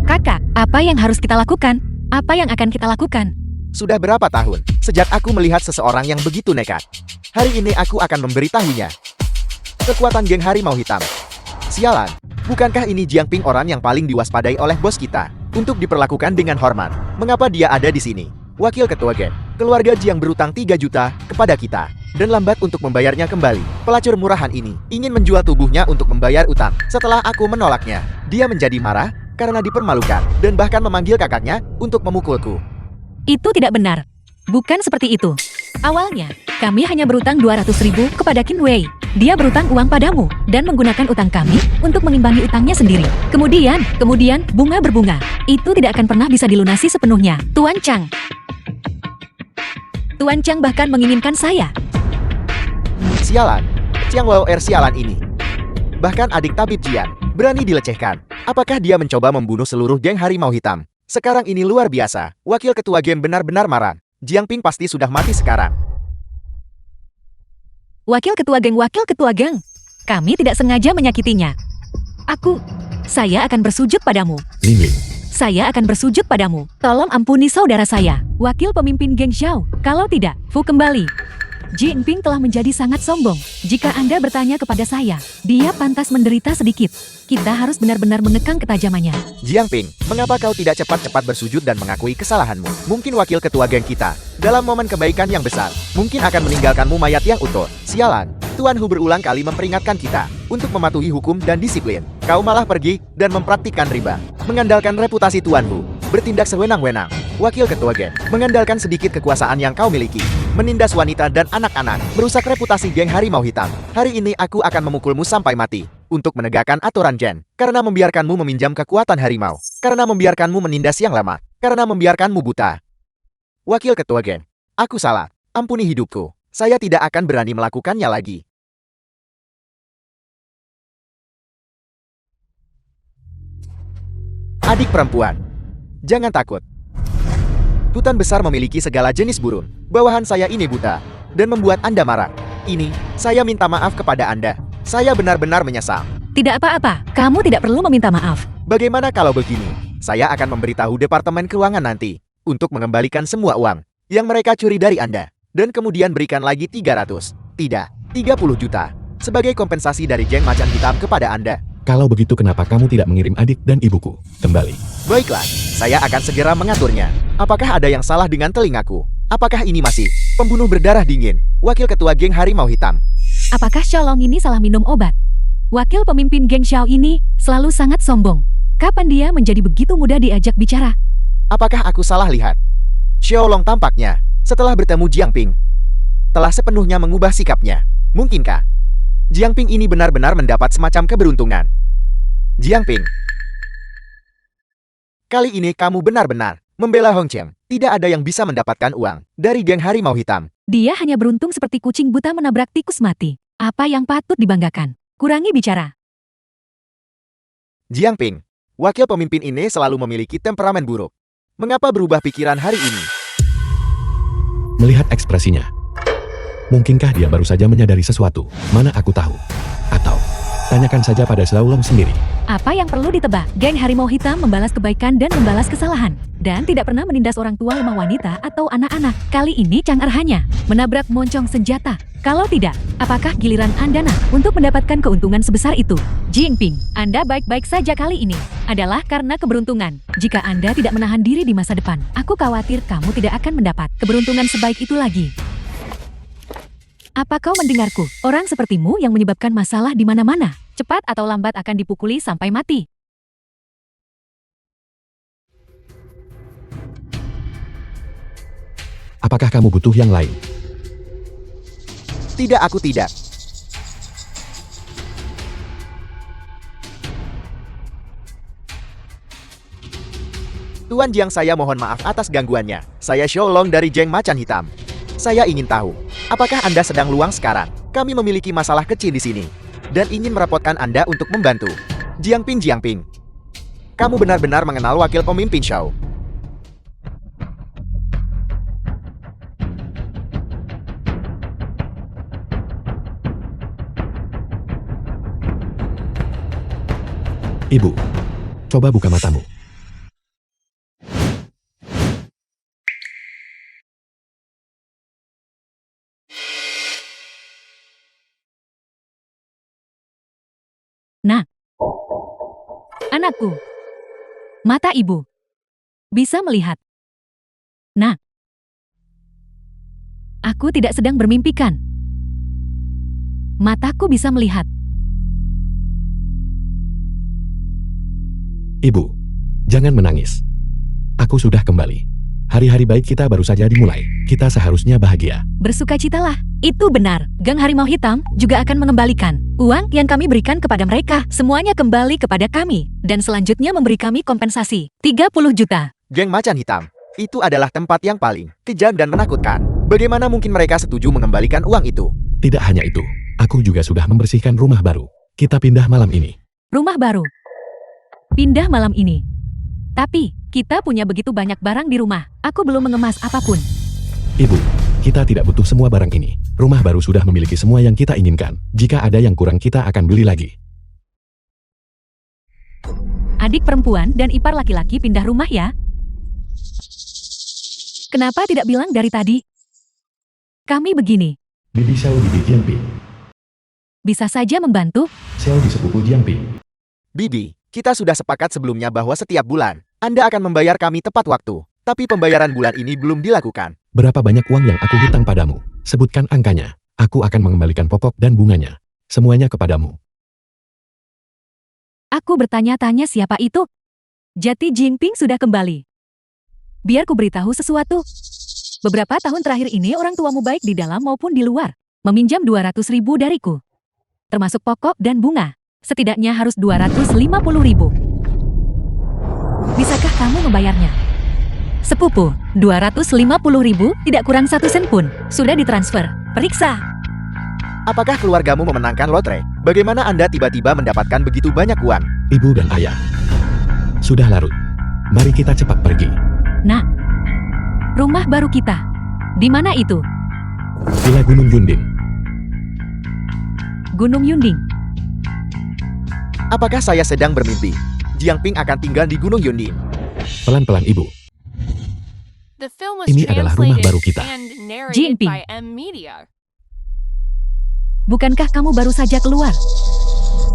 Kakak, apa yang harus kita lakukan? Apa yang akan kita lakukan? Sudah berapa tahun sejak aku melihat seseorang yang begitu nekat? Hari ini aku akan memberitahunya. Kekuatan geng Harimau Hitam. Sialan, bukankah ini Jiangping orang yang paling diwaspadai oleh bos kita untuk diperlakukan dengan hormat? Mengapa dia ada di sini? Wakil ketua geng, keluarga Jiang berutang 3 juta kepada kita dan lambat untuk membayarnya kembali. Pelacur murahan ini ingin menjual tubuhnya untuk membayar utang. Setelah aku menolaknya, dia menjadi marah karena dipermalukan dan bahkan memanggil kakaknya untuk memukulku. Itu tidak benar. Bukan seperti itu. Awalnya, kami hanya berutang 200.000 kepada Qin Wei. Dia berutang uang padamu dan menggunakan utang kami untuk mengimbangi utangnya sendiri. Kemudian bunga berbunga. Itu tidak akan pernah bisa dilunasi sepenuhnya. Tuan Chang. Tuan Chang bahkan menginginkan saya. Sialan, Chiang Wao sialan ini. Bahkan adik tabib Jian berani dilecehkan. Apakah dia mencoba membunuh seluruh geng Harimau Hitam? Sekarang ini luar biasa. Wakil ketua geng benar-benar marah. Jiangping pasti sudah mati sekarang. Wakil ketua geng. Kami tidak sengaja menyakitinya. Saya akan bersujud padamu. Ling. Saya akan bersujud padamu. Tolong ampuni saudara saya, wakil pemimpin geng Xiao. Kalau tidak, Fu kembali. Jinping telah menjadi sangat sombong. Jika Anda bertanya kepada saya, dia pantas menderita sedikit. Kita harus benar-benar mengekang ketajamannya. Jiangping, mengapa kau tidak cepat-cepat bersujud dan mengakui kesalahanmu? Mungkin wakil ketua geng kita, dalam momen kebaikan yang besar, mungkin akan meninggalkanmu mayat yang utuh. Sialan, Tuan Hu berulang kali memperingatkan kita untuk mematuhi hukum dan disiplin. Kau malah pergi dan mempraktikkan riba, mengandalkan reputasi Tuan Hu, bertindak sewenang-wenang. Wakil Ketua Geng, mengandalkan sedikit kekuasaan yang kau miliki, menindas wanita dan anak-anak, merusak reputasi geng Harimau Hitam. Hari ini aku akan memukulmu sampai mati, untuk menegakkan aturan Gen, karena membiarkanmu meminjam kekuatan harimau, karena membiarkanmu menindas yang lama, karena membiarkanmu buta. Wakil Ketua Geng, aku salah, ampuni hidupku, saya tidak akan berani melakukannya lagi. Adik perempuan, jangan takut. Hutan besar memiliki segala jenis burung. Bawahan saya ini buta dan membuat Anda marah. Ini, saya minta maaf kepada Anda. Saya benar-benar menyesal. Tidak apa-apa, kamu tidak perlu meminta maaf. Bagaimana kalau begini? Saya akan memberitahu Departemen Keuangan nanti untuk mengembalikan semua uang yang mereka curi dari Anda dan kemudian berikan lagi 300, tidak, 30 juta sebagai kompensasi dari geng Macan Hitam kepada Anda. Kalau begitu kenapa kamu tidak mengirim adik dan ibuku kembali? Baiklah, saya akan segera mengaturnya. Apakah ada yang salah dengan telingaku? Apakah ini masih pembunuh berdarah dingin? Wakil Ketua Geng Harimau Hitam. Apakah Xiaolong ini salah minum obat? Wakil pemimpin geng Xiao ini selalu sangat sombong. Kapan dia menjadi begitu mudah diajak bicara? Apakah aku salah lihat? Xiaolong tampaknya, setelah bertemu Jiangping, telah sepenuhnya mengubah sikapnya. Mungkinkah Jiangping ini benar-benar mendapat semacam keberuntungan? Jiangping, kali ini kamu benar-benar membela Hong Chen. Tidak ada yang bisa mendapatkan uang dari geng Harimau Hitam. Dia hanya beruntung seperti kucing buta menabrak tikus mati. Apa yang patut dibanggakan? Kurangi bicara. Jiangping, wakil pemimpin ini selalu memiliki temperamen buruk. Mengapa berubah pikiran hari ini? Melihat ekspresinya, mungkinkah dia baru saja menyadari sesuatu? Mana aku tahu. Atau, tanyakan saja pada Xiaolong sendiri. Apa yang perlu ditebak? Geng Harimau Hitam membalas kebaikan dan membalas kesalahan. Dan tidak pernah menindas orang tua lemah wanita atau anak-anak. Kali ini Chang'er hanya menabrak moncong senjata. Kalau tidak, apakah giliran Anda untuk mendapatkan keuntungan sebesar itu? Jinping, Anda baik-baik saja kali ini. Adalah karena keberuntungan. Jika Anda tidak menahan diri di masa depan, aku khawatir kamu tidak akan mendapat keberuntungan sebaik itu lagi. Apa kau mendengarku? Orang sepertimu yang menyebabkan masalah di mana-mana. Cepat atau lambat akan dipukuli sampai mati. Apakah kamu butuh yang lain? Tidak, aku tidak. Tuan Jiang, saya mohon maaf atas gangguannya. Saya Xiaolong dari geng Macan Hitam. Saya ingin tahu, apakah Anda sedang luang sekarang? Kami memiliki masalah kecil di sini dan ingin merepotkan Anda untuk membantu. Jiangping, kamu benar-benar mengenal wakil pemimpin Xiao. Ibu, coba buka matamu. Nah, anakku, mata ibu bisa melihat. Nah, aku tidak sedang bermimpikan. Mataku bisa melihat. Ibu, jangan menangis. Aku sudah kembali. Hari-hari baik kita baru saja dimulai. Kita seharusnya bahagia. Bersukacitalah. Itu benar. Geng Harimau Hitam juga akan mengembalikan uang yang kami berikan kepada mereka. Semuanya kembali kepada kami. Dan selanjutnya memberi kami kompensasi 30 juta. Geng Macan Hitam, itu adalah tempat yang paling kejam dan menakutkan. Bagaimana mungkin mereka setuju mengembalikan uang itu? Tidak hanya itu, aku juga sudah membersihkan rumah baru. Kita pindah malam ini. Rumah baru. Pindah malam ini. Tapi, kita punya begitu banyak barang di rumah. Aku belum mengemas apapun. Ibu, kita tidak butuh semua barang ini. Rumah baru sudah memiliki semua yang kita inginkan. Jika ada yang kurang kita akan beli lagi. Adik perempuan dan ipar laki-laki pindah rumah ya? Kenapa tidak bilang dari tadi? Kami begini. Bibi Xiao Bibi Jiangping. Bisa saja membantu. Xiao di sepupu Jiangping. Bibi, kita sudah sepakat sebelumnya bahwa setiap bulan Anda akan membayar kami tepat waktu. Tapi pembayaran bulan ini belum dilakukan. Berapa banyak uang yang aku hutang padamu? Sebutkan angkanya. Aku akan mengembalikan pokok dan bunganya. Semuanya kepadamu. Aku bertanya-tanya siapa itu? Jati Jinping sudah kembali. biar ku beritahu sesuatu. Beberapa tahun terakhir ini orang tuamu baik di dalam maupun di luar. Meminjam 200.000 dariku. Termasuk pokok dan bunga. Setidaknya harus 250.000. Bisakah kamu membayarnya? Sepupu, 250.000 tidak kurang 1 sen pun. Sudah ditransfer. Periksa. Apakah keluargamu memenangkan lotre? Bagaimana Anda tiba-tiba mendapatkan begitu banyak uang? Ibu dan ayah. Sudah larut. Mari kita cepat pergi. Nah, rumah baru kita. Di mana itu? Villa Gunung Yunding. Gunung Yunding. Apakah saya sedang bermimpi? Jiang Ping akan tinggal di Gunung Yunding. Pelan-pelan ibu. The film was Ini adalah rumah translated baru kita. and narrated Jinping. by M Media. Bukankah kamu baru saja keluar?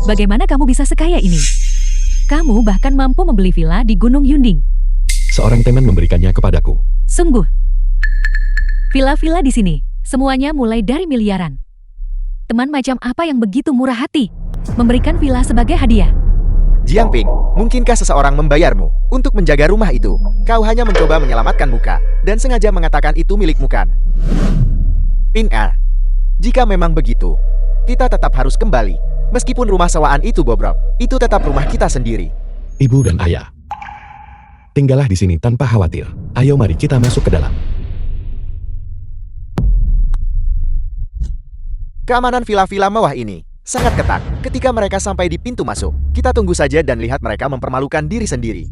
Bagaimana kamu bisa sekaya ini? Kamu bahkan mampu membeli villa di Gunung Yunding. Seorang teman memberikannya kepadaku. Sungguh. Villa-villa di sini, semuanya mulai dari miliaran. Teman macam apa yang begitu murah hati? Memberikan villa sebagai hadiah. Jiang Ping, mungkinkah seseorang membayarmu untuk menjaga rumah itu? Kau hanya mencoba menyelamatkan muka dan sengaja mengatakan itu milikmu kan? Ping Er, jika memang begitu, kita tetap harus kembali. Meskipun rumah sewaan itu bobrok, itu tetap rumah kita sendiri. Ibu dan ayah. Tinggallah di sini tanpa khawatir. Ayo mari kita masuk ke dalam. Keamanan villa-villa mewah ini sangat ketat. Ketika mereka sampai di pintu masuk, kita tunggu saja dan lihat mereka mempermalukan diri sendiri.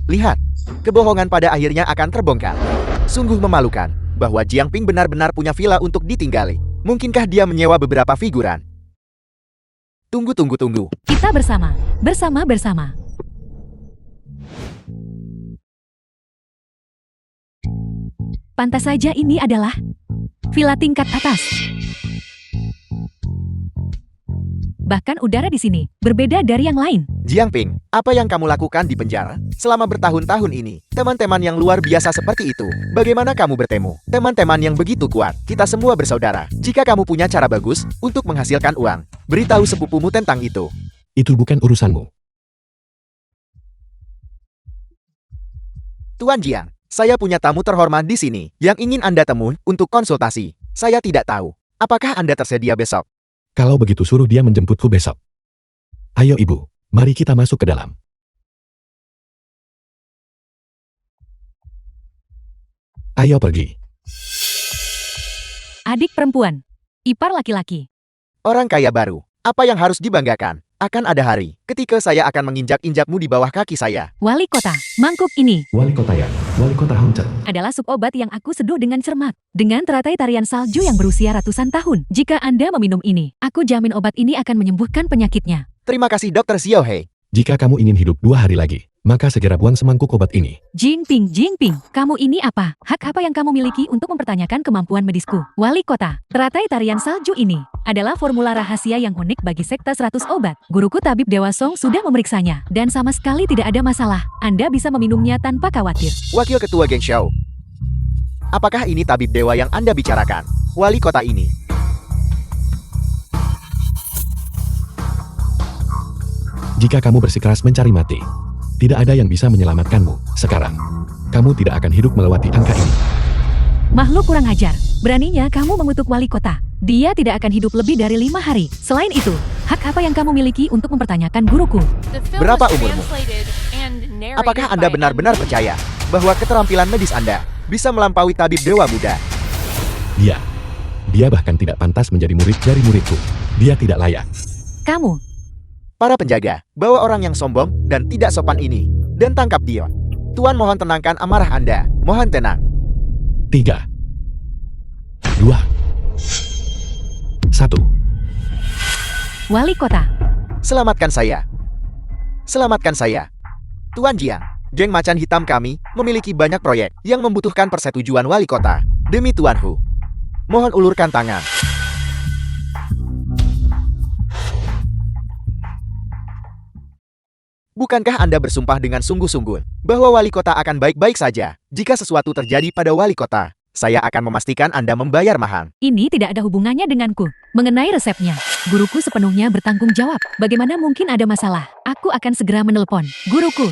Lihat, kebohongan pada akhirnya akan terbongkar. Sungguh memalukan bahwa Jiang Ping benar-benar punya villa untuk ditinggali. Mungkinkah dia menyewa beberapa figuran? Tunggu. Kita bersama. Pantas saja ini adalah villa tingkat atas. Bahkan udara di sini berbeda dari yang lain. Jiang Ping, apa yang kamu lakukan di penjara selama bertahun-tahun ini? Teman-teman yang luar biasa seperti itu. Bagaimana kamu bertemu? Teman-teman yang begitu kuat. Kita semua bersaudara. Jika kamu punya cara bagus untuk menghasilkan uang, beritahu sepupumu tentang itu. Itu bukan urusanmu. Tuan Jiang, saya punya tamu terhormat di sini yang ingin Anda temui untuk konsultasi. Saya tidak tahu. Apakah Anda tersedia besok? Kalau begitu suruh dia menjemputku besok. Ayo ibu, mari kita masuk ke dalam. Ayo pergi. Adik perempuan. Ipar laki-laki. Orang kaya baru. Apa yang harus dibanggakan? Akan ada hari ketika saya akan menginjak-injakmu di bawah kaki saya. Wali kota. Mangkuk ini Wali kota ya, wali kota Hongchen. adalah sup obat yang aku seduh dengan cermat. Dengan teratai tarian salju yang berusia ratusan tahun. Jika Anda meminum ini, aku jamin obat ini akan menyembuhkan penyakitnya. Terima kasih Dr. Xiao Hei. Jika kamu ingin hidup 2 hari lagi, maka segera buang semangkuk obat ini. Jinping, kamu ini apa? Hak apa yang kamu miliki untuk mempertanyakan kemampuan medisku? Wali kota, teratai tarian salju ini adalah formula rahasia yang unik bagi sekte 100 obat. Guruku tabib Dewa Song sudah memeriksanya, dan sama sekali tidak ada masalah. Anda bisa meminumnya tanpa khawatir. Wakil Ketua Geng Xiao. Apakah ini tabib dewa yang Anda bicarakan? Wali kota ini. Jika kamu bersikeras mencari mati, tidak ada yang bisa menyelamatkanmu. Sekarang, kamu tidak akan hidup melewati angka ini. Makhluk kurang ajar. Beraninya kamu mengutuk wali kota. Dia tidak akan hidup lebih dari 5 hari. Selain itu, hak apa yang kamu miliki untuk mempertanyakan guruku? The film Berapa was umurmu? translated and narrated Apakah Anda by benar-benar M. percaya bahwa keterampilan medis Anda bisa melampaui tabib dewa muda? Dia bahkan tidak pantas menjadi murid dari muridku. Dia tidak layak. Kamu, Para penjaga, bawa orang yang sombong dan tidak sopan ini dan tangkap dia. Tuan mohon tenangkan amarah Anda. Mohon tenang. 3, 2, 1. wali kota. Selamatkan saya. Selamatkan saya. Tuan Jiang, geng macan hitam kami memiliki banyak proyek yang membutuhkan persetujuan wali kota. Demi Tuan Hu, mohon ulurkan tangan. Bukankah Anda bersumpah dengan sungguh-sungguh bahwa wali kota akan baik-baik saja jika sesuatu terjadi pada wali kota? Saya akan memastikan Anda membayar mahal. Ini tidak ada hubungannya denganku. Mengenai resepnya, guruku sepenuhnya bertanggung jawab. Bagaimana mungkin ada masalah? Aku akan segera menelepon guruku.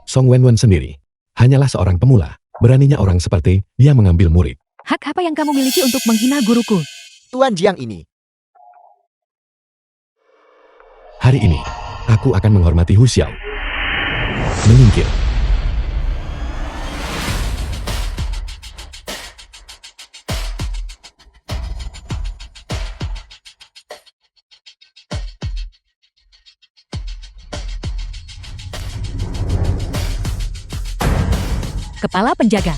Song Wenwen sendiri. Hanyalah seorang pemula. Beraninya orang seperti dia mengambil murid. Hak apa yang kamu miliki untuk menghina guruku? Tuan Jiang ini. Hari ini, aku akan menghormati Hu Xiao. Menyingkir. Kepala penjaga.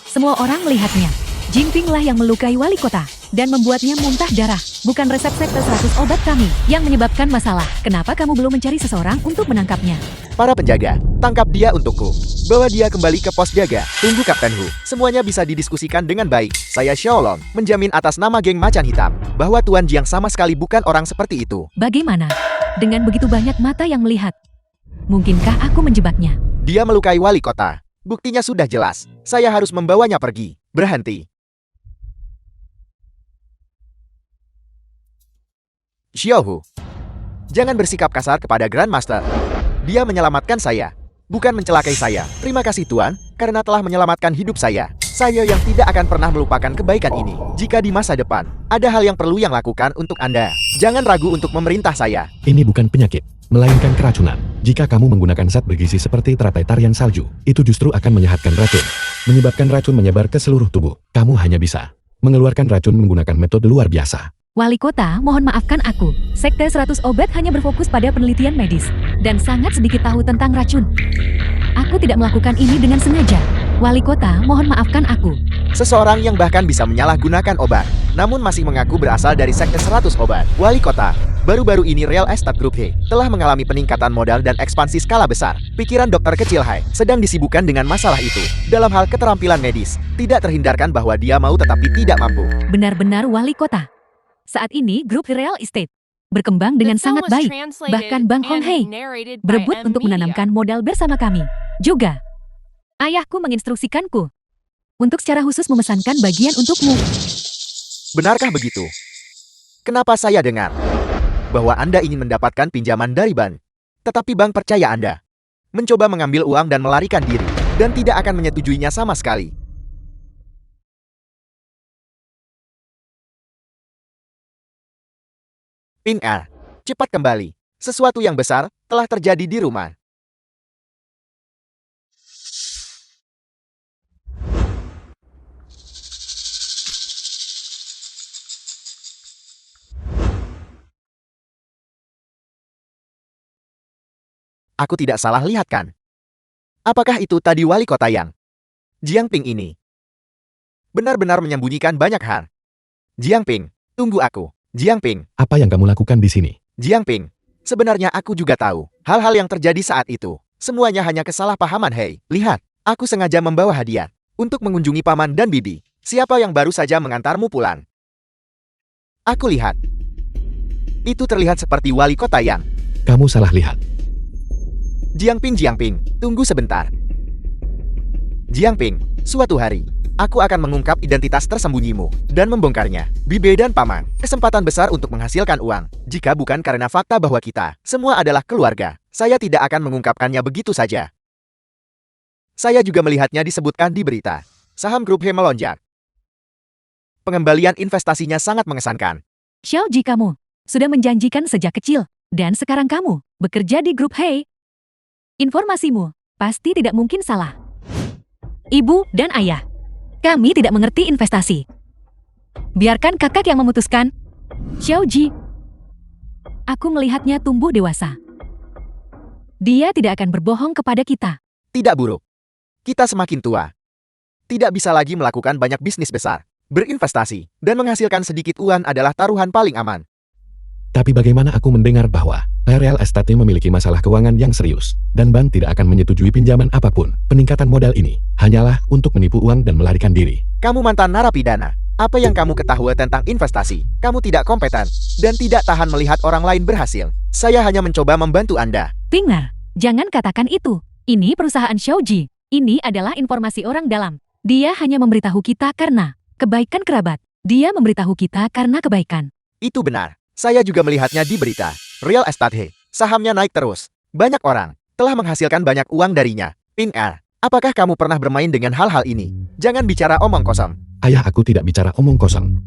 Semua orang melihatnya. Jinping lah yang melukai wali kota dan membuatnya muntah darah. Bukan resep sekte 100 obat kami yang menyebabkan masalah. Kenapa kamu belum mencari seseorang untuk menangkapnya? Para penjaga, tangkap dia untukku. Bawa dia kembali ke pos jaga. Tunggu Kapten Hu. Semuanya bisa didiskusikan dengan baik. Saya Xiaolong, menjamin atas nama geng Macan Hitam, bahwa Tuan Jiang sama sekali bukan orang seperti itu. Bagaimana? Dengan begitu banyak mata yang melihat. Mungkinkah aku menjebaknya? Dia melukai wali kota. Buktinya sudah jelas. Saya harus membawanya pergi. Berhenti. Xiaohu, jangan bersikap kasar kepada Grandmaster. Dia menyelamatkan saya, bukan mencelakai saya. Terima kasih Tuan, karena telah menyelamatkan hidup saya. Saya yang tidak akan pernah melupakan kebaikan ini. Jika di masa depan, ada hal yang perlu yang lakukan untuk Anda. Jangan ragu untuk memerintah saya. Ini bukan penyakit, melainkan keracunan. Jika kamu menggunakan zat bergizi seperti teratai tarian salju, itu justru akan menyehatkan racun. Menyebabkan racun menyebar ke seluruh tubuh. Kamu hanya bisa mengeluarkan racun menggunakan metode luar biasa. Wali kota, mohon maafkan aku. Sekte 100 obat hanya berfokus pada penelitian medis dan sangat sedikit tahu tentang racun. Aku tidak melakukan ini dengan sengaja. Wali kota, mohon maafkan aku. Seseorang yang bahkan bisa menyalahgunakan obat, namun masih mengaku berasal dari sekte 100 obat. Wali kota, baru-baru ini Real Estate Group He telah mengalami peningkatan modal dan ekspansi skala besar. Pikiran dokter kecil Hai sedang disibukkan dengan masalah itu. Dalam hal keterampilan medis, tidak terhindarkan bahwa dia mau tetapi tidak mampu. Benar-benar wali kota. Saat ini grup Real Estate berkembang dengan The film sangat was baik. translated Bahkan Bang Hong and Hei narrated by berebut M untuk Media. menanamkan modal bersama kami. Juga, ayahku menginstruksikanku untuk secara khusus memesankan bagian untukmu. Benarkah begitu? Kenapa saya dengar bahwa Anda ingin mendapatkan pinjaman dari bank, tetapi bank percaya Anda mencoba mengambil uang dan melarikan diri, dan tidak akan menyetujuinya sama sekali. Ping Er, cepat kembali. Sesuatu yang besar telah terjadi di rumah. Aku tidak salah lihat kan? Apakah itu tadi wali kota yang Jiangping ini benar-benar menyembunyikan banyak hal? Jiangping, tunggu aku. Jiangping, Apa yang kamu lakukan di sini? Jiangping, sebenarnya aku juga tahu hal-hal yang terjadi saat itu. Semuanya hanya kesalahpahaman Hei. Lihat, aku sengaja membawa hadiah untuk mengunjungi paman dan bibi. Siapa yang baru saja mengantarmu pulang? Aku lihat. Itu terlihat seperti wali kota yang Kamu salah lihat. Jiangping, tunggu sebentar. Jiangping, suatu hari, aku akan mengungkap identitas tersembunyimu dan membongkarnya. Bibe dan paman, kesempatan besar untuk menghasilkan uang. Jika bukan karena fakta bahwa kita semua adalah keluarga, saya tidak akan mengungkapkannya begitu saja. Saya juga melihatnya disebutkan di berita. Saham grup He melonjak. Pengembalian investasinya sangat mengesankan. Xiao Ji, kamu sudah menjanjikan sejak kecil dan sekarang kamu bekerja di grup Hei. Informasimu pasti tidak mungkin salah. Ibu dan ayah, kami tidak mengerti investasi. Biarkan kakak yang memutuskan. Xiao Ji, aku melihatnya tumbuh dewasa. Dia tidak akan berbohong kepada kita. Tidak buruk. Kita semakin tua. Tidak bisa lagi melakukan banyak bisnis besar. Berinvestasi dan menghasilkan sedikit uang adalah taruhan paling aman. Tapi bagaimana aku mendengar bahwa Real Estate memiliki masalah keuangan yang serius, dan bank tidak akan menyetujui pinjaman apapun. Peningkatan modal ini hanyalah untuk menipu uang dan melarikan diri. Kamu mantan narapidana. Apa yang kamu ketahui tentang investasi? Kamu tidak kompeten dan tidak tahan melihat orang lain berhasil. Saya hanya mencoba membantu Anda. Pingnar, jangan katakan itu. Ini perusahaan Xiao Ji. Ini adalah informasi orang dalam. Dia hanya memberitahu kita karena kebaikan kerabat. Dia memberitahu kita karena kebaikan. Itu benar. Saya juga melihatnya di berita. Real Estate He, sahamnya naik terus. Banyak orang telah menghasilkan banyak uang darinya. Ping Er, Apakah kamu pernah bermain dengan hal-hal ini? Jangan bicara omong kosong. Ayah, aku tidak bicara omong kosong.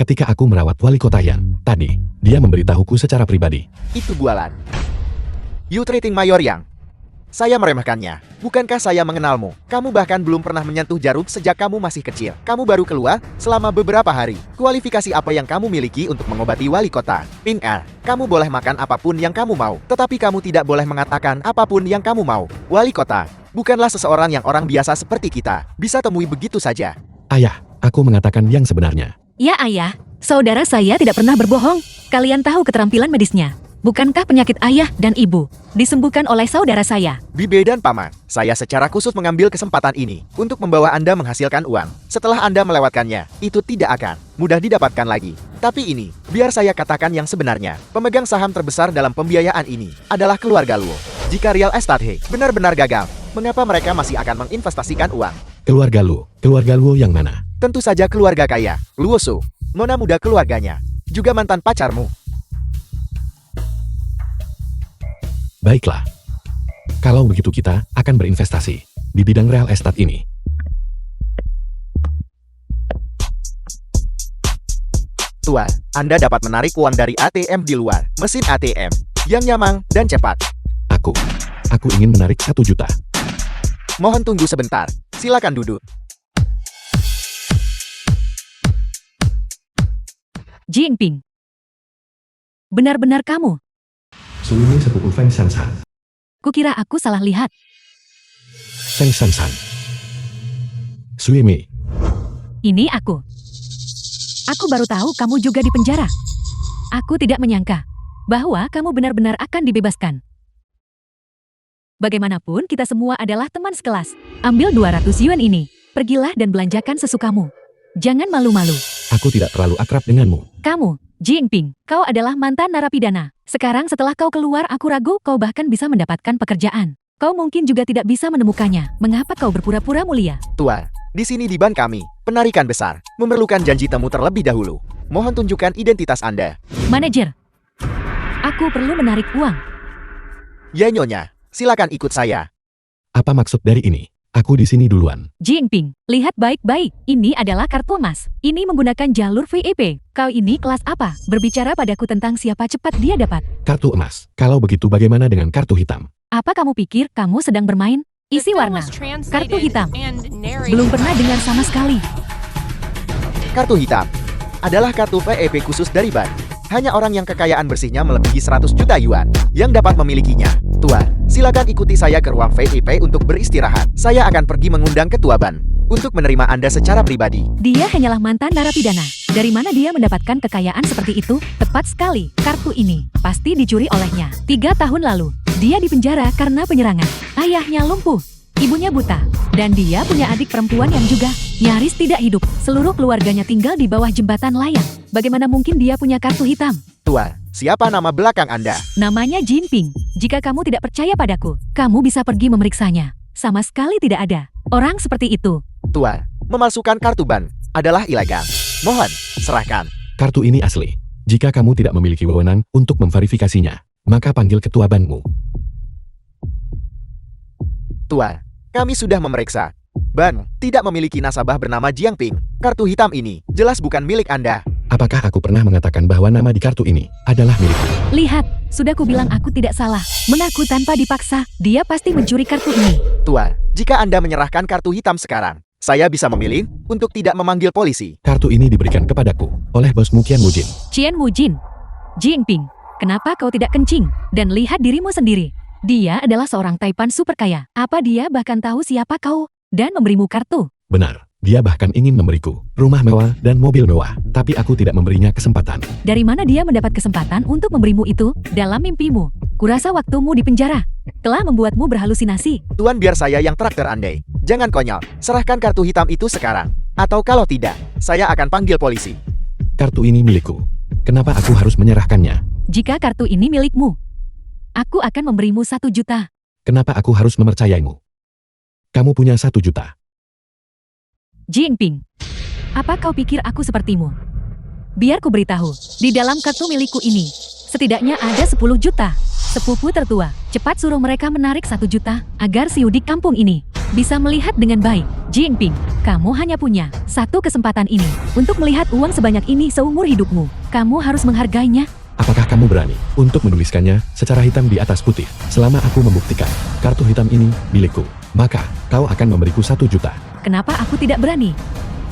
Ketika aku merawat wali kota Yang tadi, dia memberitahuku secara pribadi. Itu bualan. You treating Mayor Yang. Saya meremehkannya. Bukankah saya mengenalmu? Kamu bahkan belum pernah menyentuh jarum sejak kamu masih kecil. Kamu baru keluar selama beberapa hari. Kualifikasi apa yang kamu miliki untuk mengobati wali kota? Pink R, kamu boleh makan apapun yang kamu mau. Tetapi kamu tidak boleh mengatakan apapun yang kamu mau. Wali kota bukanlah seseorang yang orang biasa seperti kita bisa temui begitu saja. Ayah, aku mengatakan yang sebenarnya. Ya ayah, saudara saya tidak pernah berbohong. Kalian tahu keterampilan medisnya. Bukankah penyakit ayah dan ibu disembuhkan oleh saudara saya? Bibe dan Paman, saya secara khusus mengambil kesempatan ini untuk membawa Anda menghasilkan uang. Setelah Anda melewatkannya, itu tidak akan mudah didapatkan lagi. Tapi ini, biar saya katakan yang sebenarnya. Pemegang saham terbesar dalam pembiayaan ini adalah keluarga Luo. Jika real estate benar-benar gagal, mengapa mereka masih akan menginvestasikan uang? Keluarga Luo yang mana? Tentu saja keluarga kaya, Luo Su, nona muda keluarganya, juga mantan pacarmu. Baiklah. Kalau begitu kita akan berinvestasi di bidang real estate ini. Tua, Anda dapat menarik uang dari ATM di luar, mesin ATM, yang nyaman dan cepat. Aku ingin menarik 1 juta. Mohon tunggu sebentar, silakan duduk. Jinping. Benar-benar kamu? Ini sepupu Feng Shansan. Kukira aku salah lihat. Feng Shansan. Suimi. Ini aku. Aku baru tahu kamu juga di penjara. Aku tidak menyangka bahwa kamu benar-benar akan dibebaskan. Bagaimanapun kita semua adalah teman sekelas. Ambil 200 yuan ini. Pergilah dan belanjakan sesukamu. Jangan malu-malu. Aku tidak terlalu akrab denganmu. Kamu, Jinping, kau adalah mantan narapidana. Sekarang setelah kau keluar aku ragu kau bahkan bisa mendapatkan pekerjaan. Kau mungkin juga tidak bisa menemukannya. Mengapa kau berpura-pura mulia? Tua, di sini di ban kami, penarikan besar, memerlukan janji temu terlebih dahulu. Mohon tunjukkan identitas Anda. Manajer, aku perlu menarik uang. Ya Nyonya, silakan ikut saya. Apa maksud dari ini? Aku di sini duluan. Jinping, lihat baik-baik. Ini adalah kartu emas. Ini menggunakan jalur VIP. Kau ini kelas apa? Berbicara padaku tentang siapa cepat dia dapat. Kartu emas. Kalau begitu bagaimana dengan kartu hitam? Apa kamu pikir kamu sedang bermain? The Isi film warna. was translated Kartu hitam. and narrated Belum pernah by- dengar sama sekali. Kartu hitam adalah kartu VIP khusus dari ban. Hanya orang yang kekayaan bersihnya melebihi 100 juta yuan yang dapat memilikinya. Tua, silakan ikuti saya ke ruang VIP untuk beristirahat. Saya akan pergi mengundang ketua ban untuk menerima Anda secara pribadi. Dia hanyalah mantan narapidana. Dari mana dia mendapatkan kekayaan seperti itu? Tepat sekali. Kartu ini pasti dicuri olehnya. 3 tahun lalu, dia dipenjara karena penyerangan. Ayahnya lumpuh, ibunya buta, dan dia punya adik perempuan yang juga nyaris tidak hidup. Seluruh keluarganya tinggal di bawah jembatan layang. Bagaimana mungkin dia punya kartu hitam? Tua, siapa nama belakang Anda? Namanya Jinping. Jika kamu tidak percaya padaku, kamu bisa pergi memeriksanya. Sama sekali tidak ada orang seperti itu. Tua, memalsukan kartu ban adalah ilegal. Mohon, serahkan. Kartu ini asli. Jika kamu tidak memiliki wewenang untuk memverifikasinya, maka panggil ketua banmu. Tua, kami sudah memeriksa. Ban tidak memiliki nasabah bernama Jiangping. Kartu hitam ini jelas bukan milik Anda. Apakah aku pernah mengatakan bahwa nama di kartu ini adalah milikku? Lihat, sudah kubilang aku tidak salah. Mengaku tanpa dipaksa, dia pasti mencuri kartu ini. Tua, jika Anda menyerahkan kartu hitam sekarang, saya bisa memilih untuk tidak memanggil polisi. Kartu ini diberikan kepadaku oleh bosmu Qian Wujin. Qian Wujin. Jinping, kenapa kau tidak kencing? Dan lihat dirimu sendiri. Dia adalah seorang taipan super kaya. Apa dia bahkan tahu siapa kau dan memberimu kartu? Benar, dia bahkan ingin memberiku rumah mewah dan mobil mewah, tapi aku tidak memberinya kesempatan. Dari mana dia mendapat kesempatan untuk memberimu itu? Dalam mimpimu. Kurasa waktumu di penjara telah membuatmu berhalusinasi. Tuan, biar saya yang traktir Anda. Jangan konyol, serahkan kartu hitam itu sekarang. Atau kalau tidak, saya akan panggil polisi. Kartu ini milikku. Kenapa aku harus menyerahkannya? Jika kartu ini milikmu, aku akan memberimu 1 juta. Kenapa aku harus mempercayaimu? Kamu punya 1 juta. Jinping, apa kau pikir aku sepertimu? Biar ku beritahu, di dalam kartu milikku ini, setidaknya ada 10 juta. Sepupu tertua, cepat suruh mereka menarik 1 juta agar si Udik kampung ini bisa melihat dengan baik. Jingping, kamu hanya punya 1 kesempatan ini untuk melihat uang sebanyak ini seumur hidupmu. Kamu harus menghargainya. Apakah kamu berani untuk menuliskannya secara hitam di atas putih? Selama aku membuktikan kartu hitam ini milikku, maka kau akan memberiku 1 juta. Kenapa aku tidak berani?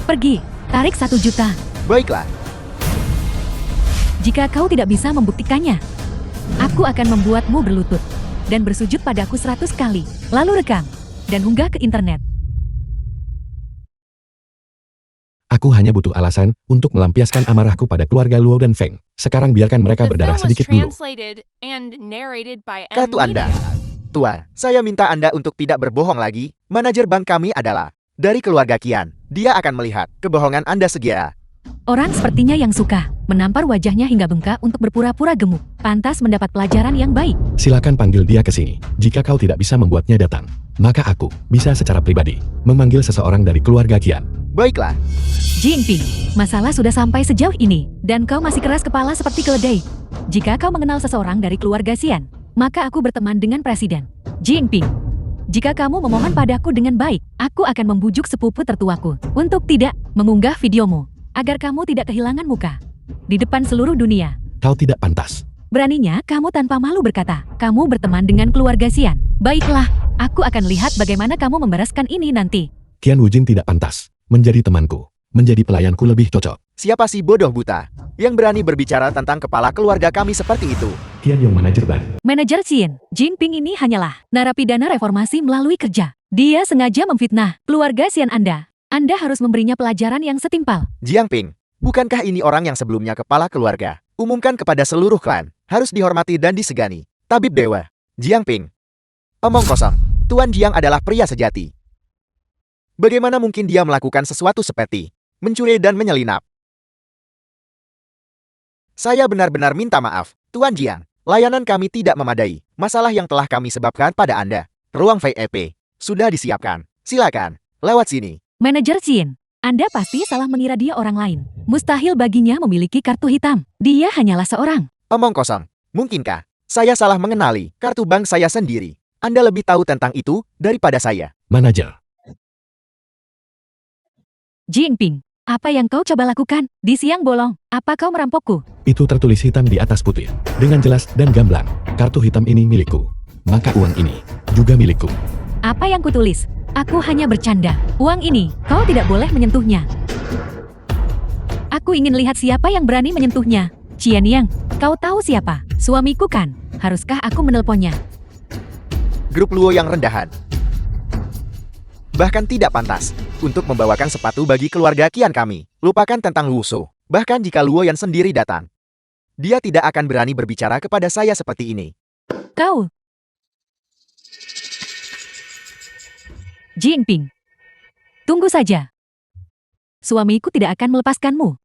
Pergi, tarik 1 juta. Baiklah, Jika kau tidak bisa membuktikannya, aku akan membuatmu berlutut dan bersujud padaku 100 kali, lalu rekam dan unggah ke internet. Aku hanya butuh alasan untuk melampiaskan amarahku pada keluarga Luo dan Feng. Sekarang biarkan mereka The berdarah film was sedikit dulu. translated and narrated by M. kartu Anda. Media. Tuan, saya minta Anda untuk tidak berbohong lagi. Manajer bank kami adalah dari keluarga Qian. Dia akan melihat kebohongan Anda segera. Orang sepertinya yang suka menampar wajahnya hingga bengkak untuk berpura-pura gemuk. Pantas mendapat pelajaran yang baik. Silakan panggil dia ke sini. Jika kau tidak bisa membuatnya datang, maka aku bisa secara pribadi memanggil seseorang dari keluarga Qian. Baiklah, Jingping, masalah sudah sampai sejauh ini, dan kau masih keras kepala seperti keledai. Jika kau mengenal seseorang dari keluarga Xian, maka aku berteman dengan Presiden. Jingping, jika kamu memohon padaku dengan baik, aku akan membujuk sepupu tertuaku untuk tidak mengunggah videomu, agar kamu tidak kehilangan muka di depan seluruh dunia. Kau tidak pantas. Beraninya kamu tanpa malu berkata, kamu berteman dengan keluarga Xian. Baiklah, aku akan lihat bagaimana kamu membereskan ini nanti. Qian Wujin tidak pantas menjadi temanku. Menjadi pelayanku lebih cocok. siapa si bodoh buta yang berani berbicara tentang kepala keluarga kami seperti itu? Qian Yong manajer bank. Manajer Xian, Jinping ini hanyalah narapidana reformasi melalui kerja. Dia sengaja memfitnah keluarga Xian Anda. Anda harus memberinya pelajaran yang setimpal. Jiangping, bukankah ini orang yang sebelumnya kepala keluarga? Umumkan kepada seluruh klan, harus dihormati dan disegani. Tabib Dewa, Jiangping. Omong kosong, Tuan Jiang adalah pria sejati. Bagaimana mungkin dia melakukan sesuatu seperti mencuri dan menyelinap? Saya benar-benar minta maaf, Tuan Jiang. Layanan kami tidak memadai. Masalah yang telah kami sebabkan pada Anda. Ruang VIP sudah disiapkan. Silakan, lewat sini. Manajer Xian, Anda pasti salah mengira dia orang lain. Mustahil baginya memiliki kartu hitam. Dia hanyalah seorang. Omong kosong. Mungkinkah saya salah mengenali kartu bank saya sendiri? Anda lebih tahu tentang itu daripada saya. Manajer. Jinping, apa yang kau coba lakukan? Di siang bolong, apa kau merampokku? Itu tertulis hitam di atas putih. Dengan jelas dan gamblang. Kartu hitam ini milikku. Maka uang ini juga milikku. Apa yang kutulis? Aku hanya bercanda. Uang ini, kau tidak boleh menyentuhnya. Aku ingin lihat siapa yang berani menyentuhnya. Qian Yang, kau tahu siapa? Suamiku kan? Haruskah aku menelponnya? Grup Luo yang rendahan. Bahkan tidak pantas untuk membawakan sepatu bagi keluarga Qian kami. Lupakan tentang Luo Shou. Bahkan jika Luo Yan sendiri datang, dia tidak akan berani berbicara kepada saya seperti ini. Kau. Jinping. Tunggu saja. Suamiku tidak akan melepaskanmu.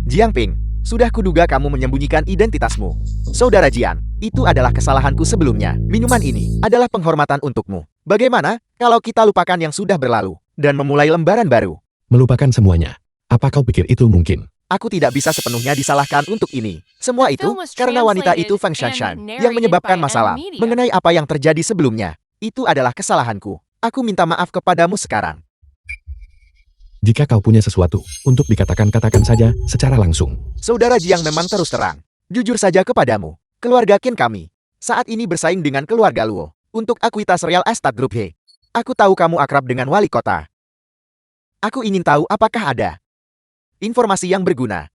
Jiangping, sudah kuduga kamu menyembunyikan identitasmu. Saudara Jian, itu adalah kesalahanku sebelumnya. Minuman ini adalah penghormatan untukmu. Bagaimana kalau kita lupakan yang sudah berlalu dan memulai lembaran baru? Melupakan semuanya. Apa kau pikir itu mungkin? Aku tidak bisa sepenuhnya disalahkan untuk ini. Semua itu karena wanita itu Feng Shanshan yang menyebabkan masalah mengenai apa yang terjadi sebelumnya. Itu adalah kesalahanku. Aku minta maaf kepadamu sekarang. Jika kau punya sesuatu untuk dikatakan, katakan saja secara langsung. Saudara Jiang memang terus terang. Jujur saja kepadamu, keluarga Qin kami saat ini bersaing dengan keluarga Luo untuk akuitas Real Estate Group He. Aku tahu kamu akrab dengan wali kota. Aku ingin tahu apakah ada informasi yang berguna.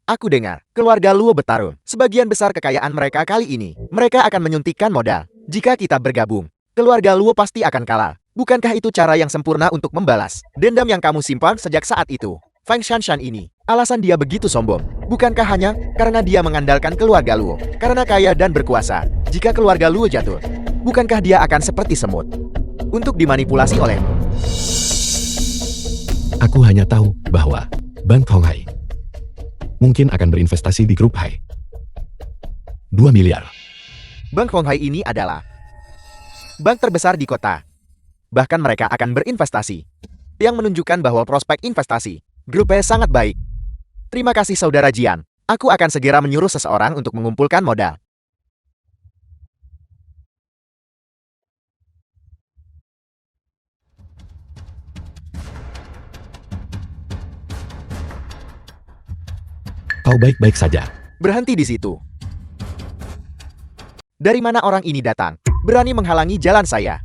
Aku dengar keluarga Luo bertarung. Sebagian besar kekayaan mereka kali ini, mereka akan menyuntikkan modal. Jika kita bergabung, keluarga Luo pasti akan kalah. Bukankah itu cara yang sempurna untuk membalas dendam yang kamu simpan sejak saat itu? Feng Shanshan ini, alasan dia begitu sombong. Bukankah hanya karena dia mengandalkan keluarga Luo? Karena kaya dan berkuasa. Jika keluarga Luo jatuh, bukankah dia akan seperti semut untuk dimanipulasi olehmu? Aku hanya tahu bahwa Bank Honghai mungkin akan berinvestasi di grup Hai. 2 miliar. Bank Honghai ini adalah bank terbesar di kota. Bahkan mereka akan berinvestasi. Yang menunjukkan bahwa prospek investasi Grup He sangat baik. Terima kasih Saudara Jian. Aku akan segera menyuruh seseorang untuk mengumpulkan modal. Kau baik-baik saja. Berhenti di situ. Dari mana orang ini datang? Berani menghalangi jalan saya.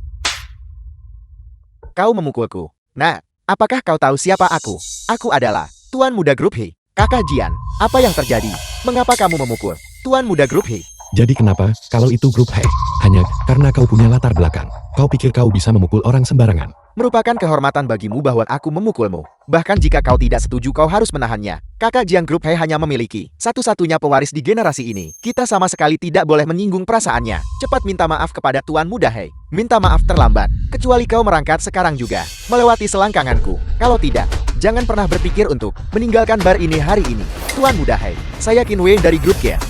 Kau memukulku. Nah, apakah kau tahu siapa aku? Aku adalah Tuan Muda Grup He, Kakak Jian. Apa yang terjadi? Mengapa kamu memukul Tuan Muda Grup He? Jadi kenapa, kalau itu grup He? Hanya karena kau punya latar belakang. Kau pikir kau bisa memukul orang sembarangan. Merupakan kehormatan bagimu bahwa aku memukulmu. Bahkan jika kau tidak setuju kau harus menahannya. Kakak Jiang Grup He hanya memiliki satu-satunya pewaris di generasi ini. Kita sama sekali tidak boleh menyinggung perasaannya. Cepat minta maaf kepada Tuan Muda He. Minta maaf terlambat. Kecuali kau merangkat sekarang juga. Melewati selangkanganku. Kalau tidak, jangan pernah berpikir untuk meninggalkan bar ini hari ini. Tuan Muda He, saya Qin Wei dari Grup Kia.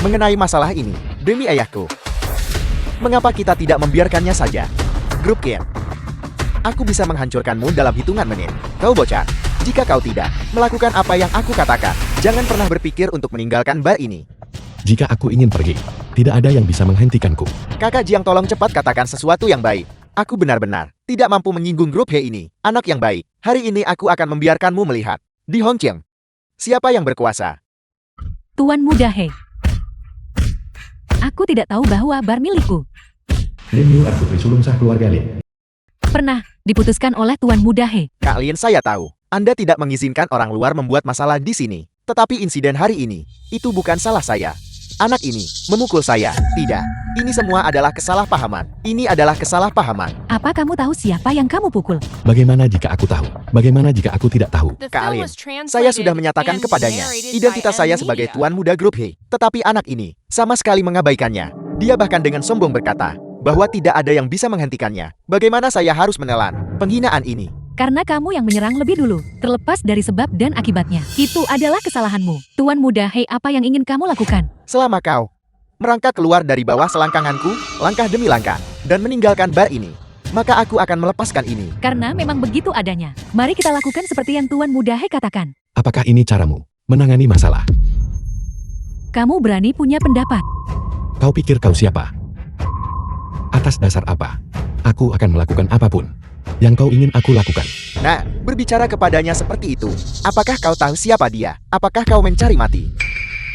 Mengenai masalah ini, demi ayahku, mengapa kita tidak membiarkannya saja? Grup Kia. Aku bisa menghancurkanmu dalam hitungan menit. Kau bocah. Jika kau tidak melakukan apa yang aku katakan, jangan pernah berpikir untuk meninggalkan bar ini. Jika aku ingin pergi, tidak ada yang bisa menghentikanku. Kakak Jiang, tolong cepat katakan sesuatu yang baik. Aku benar-benar tidak mampu menyinggung Grup He ini. Anak yang baik. Hari ini aku akan membiarkanmu melihat. Di Hongqiang, siapa yang berkuasa? Tuan Muda He. Aku tidak tahu bahwa bar milikku Lin Yu Putri sulung sah keluarga Lin. pernah diputuskan oleh Tuan Muda He. Kak Lin, saya tahu. Anda tidak mengizinkan orang luar membuat masalah di sini. Tetapi insiden hari ini, itu bukan salah saya. Anak ini memukul saya. Tidak. Ini semua adalah kesalahpahaman. Ini adalah kesalahpahaman. Apa kamu tahu siapa yang kamu pukul? Bagaimana jika aku tahu? Bagaimana jika aku tidak tahu? The Kak film Alin, was saya translated sudah menyatakan and kepadanya narrated identitas by saya M sebagai Media. Tuan Muda Grup He. Tetapi anak ini sama sekali mengabaikannya. Dia bahkan dengan sombong berkata bahwa tidak ada yang bisa menghentikannya. Bagaimana saya harus menelan penghinaan ini? Karena kamu yang menyerang lebih dulu, terlepas dari sebab dan akibatnya. Itu adalah kesalahanmu. Tuan Muda He, apa yang ingin kamu lakukan? Selama kau merangkak keluar dari bawah selangkanganku, langkah demi langkah, dan meninggalkan bar ini, maka aku akan melepaskan ini. Karena memang begitu adanya. Mari kita lakukan seperti yang Tuan Muda He katakan. Apakah ini caramu menangani masalah? Kamu berani punya pendapat. Kau pikir kau siapa? Atas dasar apa? Aku akan melakukan apapun yang kau ingin aku lakukan. Nah, berbicara kepadanya seperti itu, apakah kau tahu siapa dia? Apakah kau mencari mati?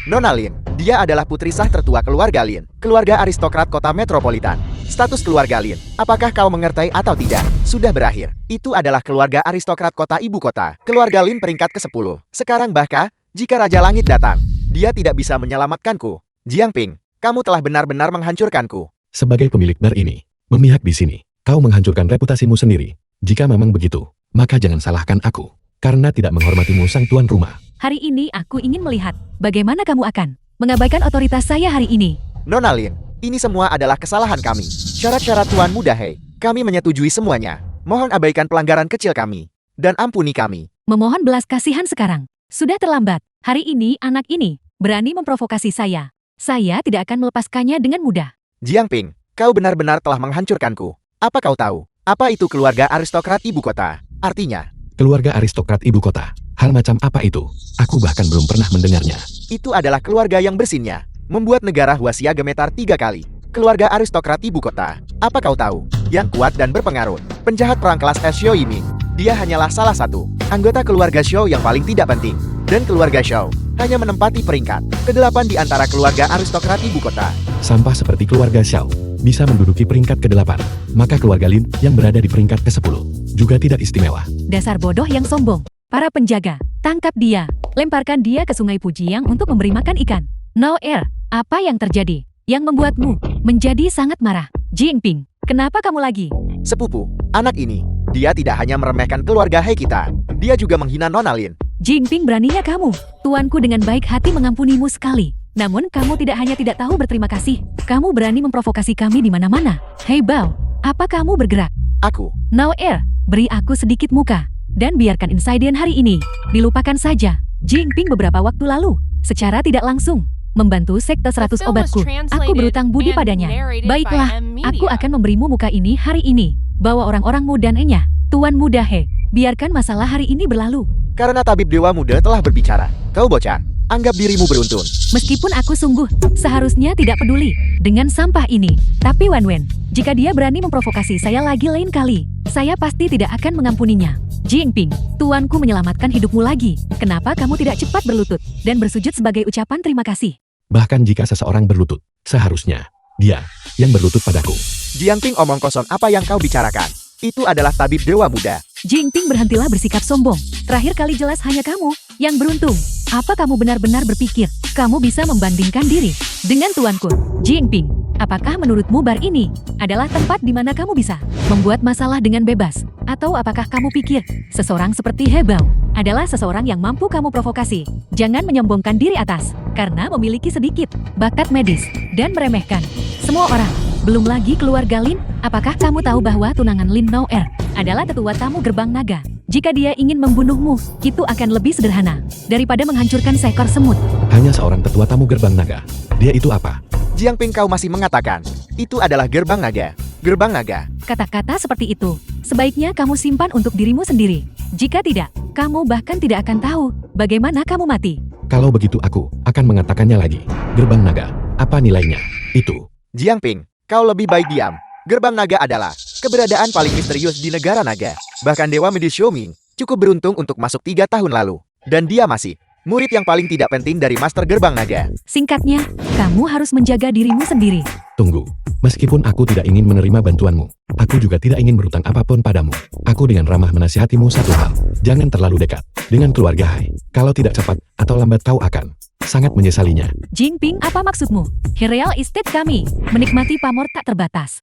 Nona Lin, dia adalah putri sah tertua keluarga Lin, keluarga aristokrat kota metropolitan. Status keluarga Lin, apakah kau mengerti atau tidak? Sudah berakhir. Itu adalah keluarga aristokrat kota ibu kota. Keluarga Lin peringkat ke-10. Sekarang bahkan, jika Raja Langit datang, dia tidak bisa menyelamatkanku. Jiang Ping, kamu telah benar-benar menghancurkanku. Sebagai pemilik bar ini, memihak di sini, kau menghancurkan reputasimu sendiri. Jika memang begitu, maka jangan salahkan aku, karena tidak menghormatimu sang tuan rumah. Hari ini aku ingin melihat bagaimana kamu akan mengabaikan otoritas saya hari ini. Nona Lin, ini semua adalah kesalahan kami. Syarat-syarat Tuan Muda He, kami menyetujui semuanya. Mohon abaikan pelanggaran kecil kami, dan ampuni kami. Memohon belas kasihan sekarang. Sudah terlambat. Hari ini anak ini berani memprovokasi saya. Saya tidak akan melepaskannya dengan mudah. Jiang Ping, kau benar-benar telah menghancurkanku. Apa kau tahu? Apa itu keluarga aristokrat ibu kota? Artinya, Keluarga aristokrat ibu kota. Hal macam apa itu? Aku bahkan belum pernah mendengarnya. itu adalah keluarga yang bersinnya. Membuat negara Huaxia gemetar 3 kali. Keluarga aristokrat ibu kota. Apa kau tahu? Yang kuat dan berpengaruh. Penjahat perang kelas S Xiao Yiming. Dia hanyalah salah satu anggota keluarga Xiao yang paling tidak penting. Dan keluarga Xiao hanya menempati peringkat ke-8 di antara keluarga aristokrat ibu kota. Sampah seperti keluarga Xiao bisa menduduki peringkat ke-8, maka keluarga Lin yang berada di peringkat ke-10 juga tidak istimewa. Dasar bodoh yang sombong. Para penjaga, tangkap dia. Lemparkan dia ke sungai Pujiang untuk memberi makan ikan. No air, apa yang terjadi? Yang membuatmu menjadi sangat marah. Jingping, kenapa kamu lagi? Sepupu, anak ini, dia tidak hanya meremehkan keluarga He kita, dia juga menghina Nona Lin. Jingping, beraninya kamu. Tuanku dengan baik hati mengampunimu sekali. Namun kamu tidak hanya tidak tahu berterima kasih, kamu berani memprovokasi kami di mana-mana. Hei Bao, apa kamu bergerak? Aku, Now Air, beri aku sedikit muka. Dan biarkan insiden hari ini dilupakan saja. Jingping beberapa waktu lalu, secara tidak langsung, membantu sekte 100 obatku. Aku berutang budi padanya. Baiklah, aku akan memberimu muka ini hari ini. Bawa orang-orangmu dan Enya, Tuan Muda He. Biarkan masalah hari ini berlalu. Karena tabib Dewa Muda telah berbicara. Kau bocah, anggap dirimu beruntun. Meskipun aku sungguh seharusnya tidak peduli dengan sampah ini. Tapi Wan, jika dia berani memprovokasi saya lagi lain kali, saya pasti tidak akan mengampuninya. Jingping, tuanku menyelamatkan hidupmu lagi. Kenapa kamu tidak cepat berlutut dan bersujud sebagai ucapan terima kasih? Bahkan jika seseorang berlutut, seharusnya dia yang berlutut padaku. Jiangping, omong kosong apa yang kau bicarakan? Itu adalah tabib Dewa Muda. Jingping, berhentilah bersikap sombong. Terakhir kali jelas hanya kamu yang beruntung. Apa kamu benar-benar berpikir kamu bisa membandingkan diri dengan tuanku? Jingping, apakah menurutmu bar ini adalah tempat di mana kamu bisa membuat masalah dengan bebas? Atau apakah kamu pikir seseorang seperti Hebao adalah seseorang yang mampu kamu provokasi? Jangan menyombongkan diri atas karena memiliki sedikit bakat medis dan meremehkan semua orang. Belum lagi keluarga Lin. Apakah kamu tahu bahwa tunangan Lin Noer adalah tetua tamu gerbang naga? Jika dia ingin membunuhmu, itu akan lebih sederhana daripada menghancurkan seekor semut. Hanya seorang tetua tamu gerbang naga. Dia itu apa? Jiangping, kau masih mengatakan itu adalah gerbang naga. Gerbang naga. Kata-kata seperti itu sebaiknya kamu simpan untuk dirimu sendiri. Jika tidak, kamu bahkan tidak akan tahu bagaimana kamu mati. Kalau begitu aku akan mengatakannya lagi. Gerbang naga, apa nilainya? Itu. Jiangping, kau lebih baik diam. Gerbang naga adalah keberadaan paling misterius di negara naga. Bahkan Dewa Medis Xiaoming cukup beruntung untuk masuk 3 tahun lalu. Dan dia masih murid yang paling tidak penting dari Master Gerbang Naga. Singkatnya, kamu harus menjaga dirimu sendiri. Tunggu, meskipun aku tidak ingin menerima bantuanmu, aku juga tidak ingin berutang apapun padamu. Aku dengan ramah menasihatimu satu hal, jangan terlalu dekat dengan keluarga Hai. Kalau tidak cepat atau lambat kau akan sangat menyesalinya. Jingping, apa maksudmu? Real estate kami menikmati pamor tak terbatas.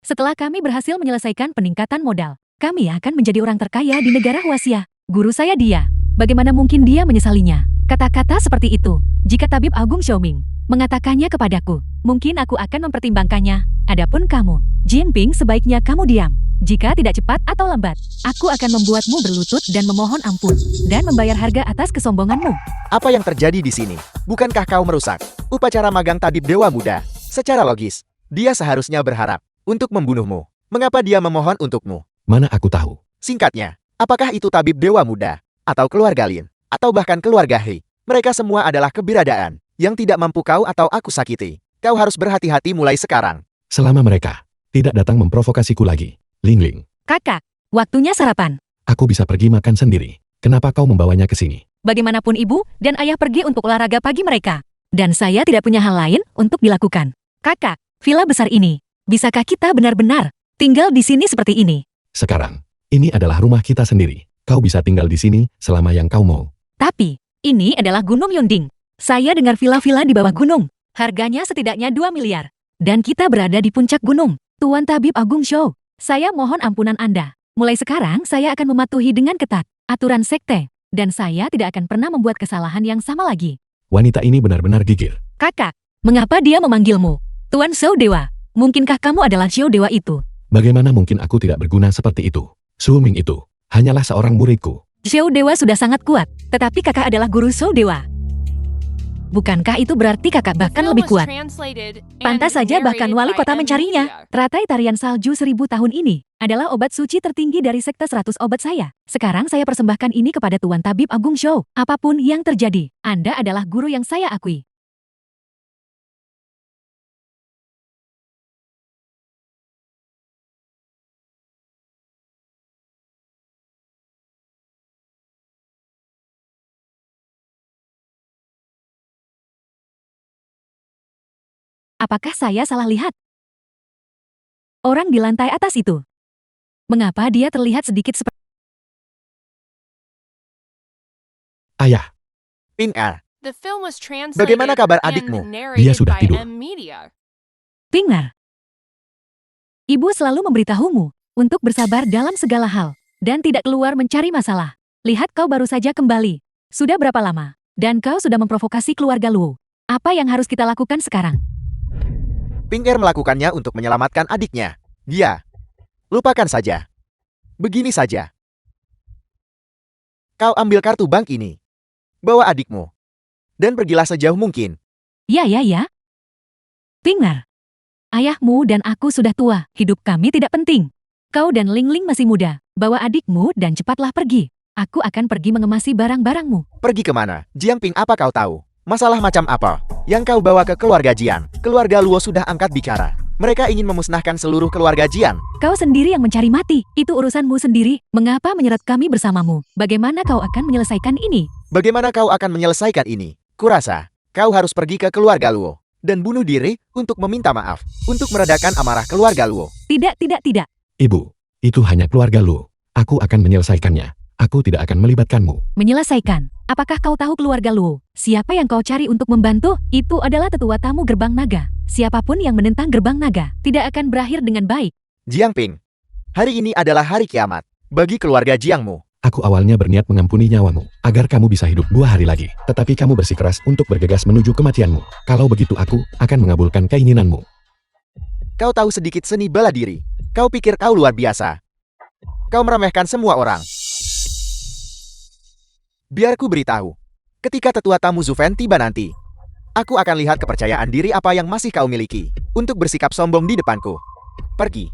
Setelah kami berhasil menyelesaikan peningkatan modal, kami akan menjadi orang terkaya di negara Huaxia. Guru saya dia. Bagaimana mungkin dia menyesalinya? Kata-kata seperti itu, jika tabib Agung Xiaoming mengatakannya kepadaku, mungkin aku akan mempertimbangkannya. Adapun kamu, Jingping, sebaiknya kamu diam. Jika tidak cepat atau lambat, aku akan membuatmu berlutut dan memohon ampun, dan membayar harga atas kesombonganmu. Apa yang terjadi di sini? Bukankah kau merusak upacara magang tabib Dewa Muda? Secara logis, dia seharusnya berharap untuk membunuhmu. Mengapa dia memohon untukmu? Mana aku tahu. Singkatnya, apakah itu tabib Dewa Muda? Atau keluarga Lin? Atau bahkan keluarga Hei? Mereka semua adalah keberadaan yang tidak mampu kau atau aku sakiti. Kau harus berhati-hati mulai sekarang. Selama mereka tidak datang memprovokasiku lagi. Ling. Kakak, waktunya sarapan. Aku bisa pergi makan sendiri. Kenapa kau membawanya ke sini? Bagaimanapun ibu dan ayah pergi untuk olahraga pagi mereka. Dan saya tidak punya hal lain untuk dilakukan. Kakak, villa besar ini, bisakah kita benar-benar tinggal di sini seperti ini? Sekarang, ini adalah rumah kita sendiri. Kau bisa tinggal di sini selama yang kau mau. Tapi, ini adalah Gunung Yunding. Saya dengar villa-villa di bawah gunung. Harganya setidaknya 2 miliar. Dan kita berada di puncak gunung. Tuan Tabib Agung Shou, saya mohon ampunan Anda. Mulai sekarang saya akan mematuhi dengan ketat aturan sekte. Dan saya tidak akan pernah membuat kesalahan yang sama lagi. Wanita ini benar-benar gigir. Kakak, mengapa dia memanggilmu Tuan Shou Dewa? Mungkinkah kamu adalah Shou Dewa itu? Bagaimana mungkin aku tidak berguna seperti itu? Suming itu hanyalah seorang muridku. Shou Dewa sudah sangat kuat, tetapi kakak adalah guru Shou Dewa. Bukankah itu berarti kakak bahkan lebih kuat? Pantas saja bahkan wali kota mencarinya. Teratai tarian salju 1000 tahun ini adalah obat suci tertinggi dari sekte 100 obat saya. Sekarang saya persembahkan ini kepada Tuan Tabib Agung Shou. Apapun yang terjadi, Anda adalah guru yang saya akui. Apakah saya salah lihat? Orang di lantai atas itu. Mengapa dia terlihat sedikit seperti... Ayah, Ping Er, Bagaimana Bagaimana kabar adikmu? Dia sudah tidur. Pingnar? Ibu selalu memberitahumu untuk bersabar dalam segala hal dan tidak keluar mencari masalah. Lihat kau baru saja kembali. Sudah berapa lama? Dan kau sudah memprovokasi keluarga Luo. Apa yang harus kita lakukan sekarang? Ping Er melakukannya untuk menyelamatkan adiknya. Dia. Lupakan saja. Begini saja. Kau ambil kartu bank ini. Bawa adikmu. Dan pergilah sejauh mungkin. Ya. Pinger. Ayahmu dan aku sudah tua, hidup kami tidak penting. Kau dan Ling Ling masih muda, bawa adikmu dan cepatlah pergi. Aku akan pergi mengemasi barang-barangmu. Pergi kemana? Jiangping, apa kau tahu? Masalah macam apa yang kau bawa ke keluarga Jiang? Keluarga Luo sudah angkat bicara. Mereka ingin memusnahkan seluruh keluarga Jiang. Kau sendiri yang mencari mati, itu urusanmu sendiri. Mengapa menyeret kami bersamamu? Bagaimana kau akan menyelesaikan ini? Bagaimana kau akan menyelesaikan ini? Kurasa, kau harus pergi ke keluarga Luo dan bunuh diri untuk meminta maaf, untuk meredakan amarah keluarga Luo. Tidak. Ibu, itu hanya keluarga Luo. Aku akan menyelesaikannya. Aku tidak akan melibatkanmu. Menyelesaikan? Apakah kau tahu keluarga Luo? Siapa yang kau cari untuk membantu? Itu adalah tetua tamu gerbang naga. Siapapun yang menentang gerbang naga tidak akan berakhir dengan baik. Jiangping, hari ini adalah hari kiamat bagi keluarga Jiangmu. Aku awalnya berniat mengampuni nyawamu, agar kamu bisa hidup 2 hari lagi. Tetapi kamu bersikeras untuk bergegas menuju kematianmu. Kalau begitu aku akan mengabulkan keinginanmu. Kau tahu sedikit seni bela diri. Kau pikir kau luar biasa. Kau meremehkan semua orang. Biar ku beritahu. Ketika tetua tamu Zufen tiba nanti, aku akan lihat kepercayaan diri apa yang masih kau miliki untuk bersikap sombong di depanku. Pergi.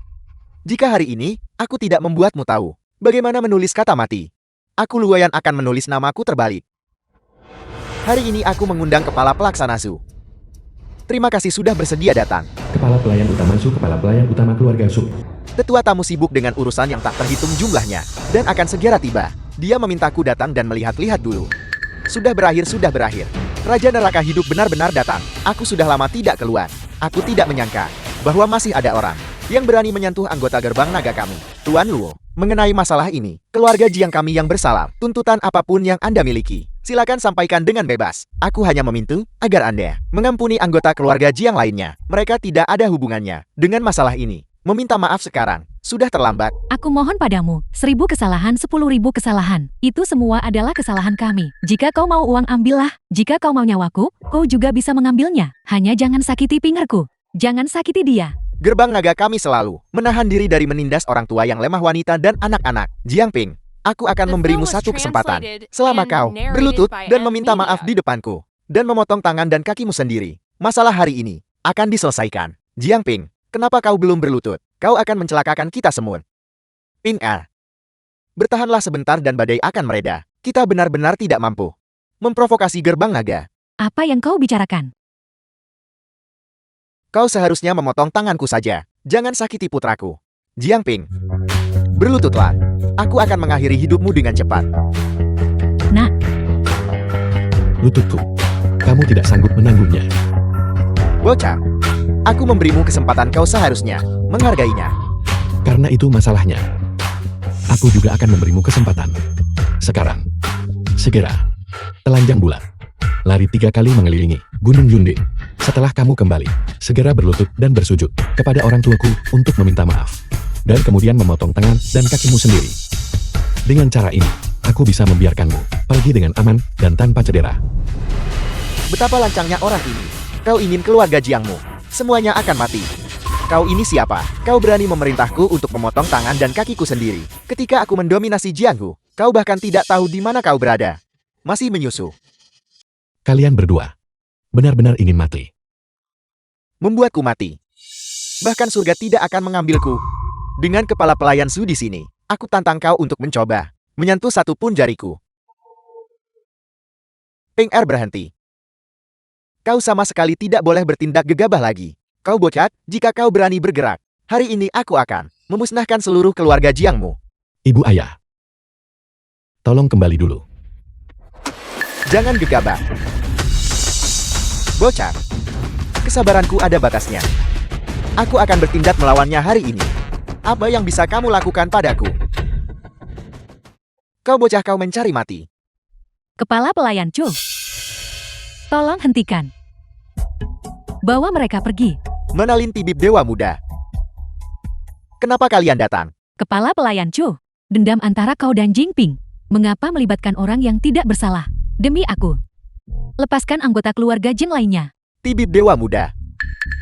Jika hari ini aku tidak membuatmu tahu bagaimana menulis kata mati, aku Luoyan akan menulis namaku terbalik. Hari ini aku mengundang kepala pelaksana Su. Terima kasih sudah bersedia datang. Kepala pelayan utama Su, kepala pelayan utama keluarga Su. Tetua tamu sibuk dengan urusan yang tak terhitung jumlahnya dan akan segera tiba. Dia memintaku datang dan melihat-lihat dulu. Sudah berakhir. Raja neraka hidup benar-benar datang. Aku sudah lama tidak keluar. Aku tidak menyangka bahwa masih ada orang yang berani menyentuh anggota gerbang naga kami, Tuan Luo. Mengenai masalah ini, keluarga Jiang kami yang bersalah. Tuntutan apapun yang Anda miliki, silakan sampaikan dengan bebas. Aku hanya meminta agar Anda mengampuni anggota keluarga Jiang lainnya. Mereka tidak ada hubungannya dengan masalah ini. Meminta maaf sekarang sudah terlambat. Aku mohon padamu, 1000 kesalahan, 10.000 kesalahan. Itu semua adalah kesalahan kami. Jika kau mau uang, ambillah. Jika kau mau nyawaku, kau juga bisa mengambilnya. Hanya jangan sakiti Pingerku. Jangan sakiti dia. Gerbang naga kami selalu menahan diri dari menindas orang tua yang lemah, wanita dan anak-anak. Jiangping, aku akan memberimu satu kesempatan. Selama kau berlutut dan meminta maaf di depanku, dan memotong tangan dan kakimu sendiri, masalah hari ini akan diselesaikan. Jiangping, kenapa kau belum berlutut? Kau akan mencelakakan kita semua. Ping-er, bertahanlah sebentar dan badai akan mereda. Kita benar-benar tidak mampu memprovokasi gerbang naga. Apa yang kau bicarakan? Kau seharusnya memotong tanganku saja. Jangan sakiti putraku. Jiangping, berlututlah. Aku akan mengakhiri hidupmu dengan cepat. Nak, Lututku, kamu tidak sanggup menanggungnya. Bocah, aku memberimu kesempatan, kau seharusnya menghargainya. Karena itu masalahnya. Aku juga akan memberimu kesempatan. Sekarang, segera, telanjang bulat. Lari 3 kali mengelilingi Gunung Yundin. Setelah kamu kembali, segera berlutut dan bersujud kepada orang tuaku untuk meminta maaf. Dan kemudian memotong tangan dan kakimu sendiri. Dengan cara ini, aku bisa membiarkanmu pergi dengan aman dan tanpa cedera. Betapa lancangnya orang ini. Kau ingin keluarga Jiangmu semuanya akan mati. Kau ini siapa? Kau berani memerintahku untuk memotong tangan dan kakiku sendiri. Ketika aku mendominasi Jianghu, kau bahkan tidak tahu di mana kau berada. Masih menyusup. Kalian berdua benar-benar ingin mati. Membuatku mati. Bahkan surga tidak akan mengambilku. Dengan kepala pelayan Su di sini, aku tantang kau untuk mencoba menyentuh satu pun jariku. Ping-er berhenti. Kau sama sekali tidak boleh bertindak gegabah lagi. Kau bocah, jika kau berani bergerak, hari ini aku akan memusnahkan seluruh keluarga Jiangmu. Ibu ayah, tolong kembali dulu. Jangan gegabah. Bocah, kesabaranku ada batasnya. Aku akan bertindak melawannya hari ini. Apa yang bisa kamu lakukan padaku? Kau bocah, kau mencari mati. kepala pelayan Chu. Tolong hentikan. Bawa mereka pergi. Menalin Tibib Dewa Muda. Kenapa kalian datang? Kepala pelayan Chu. Dendam antara kau dan Jingping. Mengapa melibatkan orang yang tidak bersalah? Demi aku. Lepaskan anggota keluarga Jin lainnya. Tibib Dewa Muda.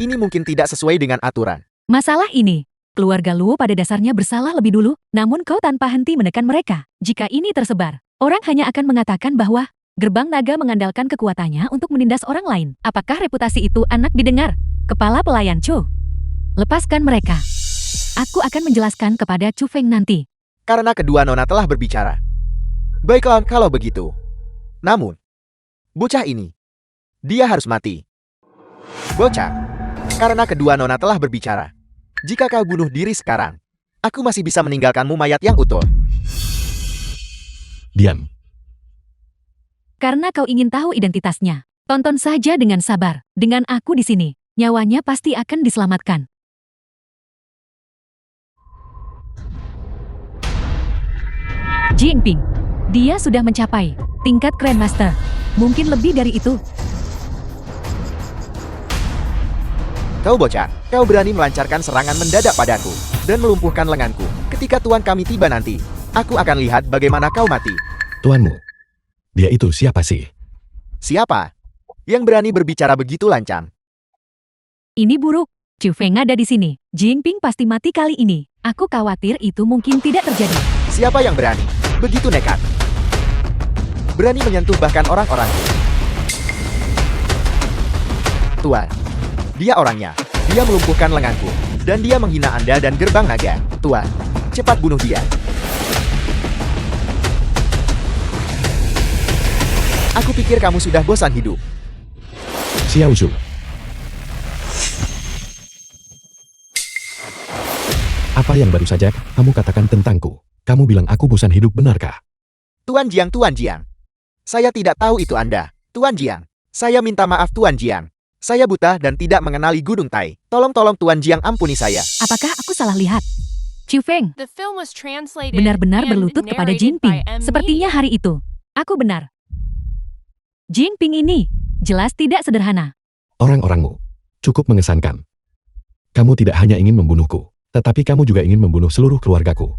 Ini mungkin tidak sesuai dengan aturan. Masalah ini, keluarga Luo pada dasarnya bersalah lebih dulu, namun kau tanpa henti menekan mereka. Jika ini tersebar, orang hanya akan mengatakan bahwa Gerbang naga mengandalkan kekuatannya untuk menindas orang lain. Apakah reputasi itu anak didengar? Kepala pelayan Chu. Lepaskan mereka. Aku akan menjelaskan kepada Chu Feng nanti. Karena kedua nona telah berbicara. Baiklah kalau begitu. Namun, bocah ini, dia harus mati. Bocah, karena kedua nona telah berbicara. Jika kau bunuh diri sekarang, aku masih bisa meninggalkanmu mayat yang utuh. Diam. Karena kau ingin tahu identitasnya. Tonton saja dengan sabar. Dengan aku di sini, nyawanya pasti akan diselamatkan. Jinping. Dia sudah mencapai tingkat Grandmaster. Mungkin lebih dari itu. Kau bocah, kau berani melancarkan serangan mendadak padaku dan melumpuhkan lenganku. Ketika tuan kami tiba nanti, aku akan lihat bagaimana kau mati. Tuanmu. Dia itu siapa sih? Siapa yang berani berbicara begitu lancang? Ini buruk. Chu Feng ada di sini. Jinping pasti mati kali ini. Aku khawatir itu mungkin tidak terjadi. Siapa yang berani? Begitu nekat. Berani menyentuh bahkan orang-orangku. Tuan, dia orangnya. Dia melumpuhkan lenganku. Dan dia menghina Anda dan gerbang naga. Tuan, cepat bunuh dia. Aku pikir kamu sudah bosan hidup. Xiao Zhu. Apa yang baru saja kamu katakan tentangku? Kamu bilang aku bosan hidup, benarkah? Tuan Jiang, Tuan Jiang. Saya tidak tahu itu Anda. Tuan Jiang, saya minta maaf Tuan Jiang. Saya buta dan tidak mengenali Gunung Tai. Tolong Tuan Jiang ampuni saya. Apakah aku salah lihat? Chu Feng The film was translated benar-benar and berlutut kepada narrated Jinping. by M. Sepertinya Media. hari itu. Aku benar. Jinping ini jelas tidak sederhana. Orang-orangmu cukup mengesankan. Kamu tidak hanya ingin membunuhku, tetapi kamu juga ingin membunuh seluruh keluargaku.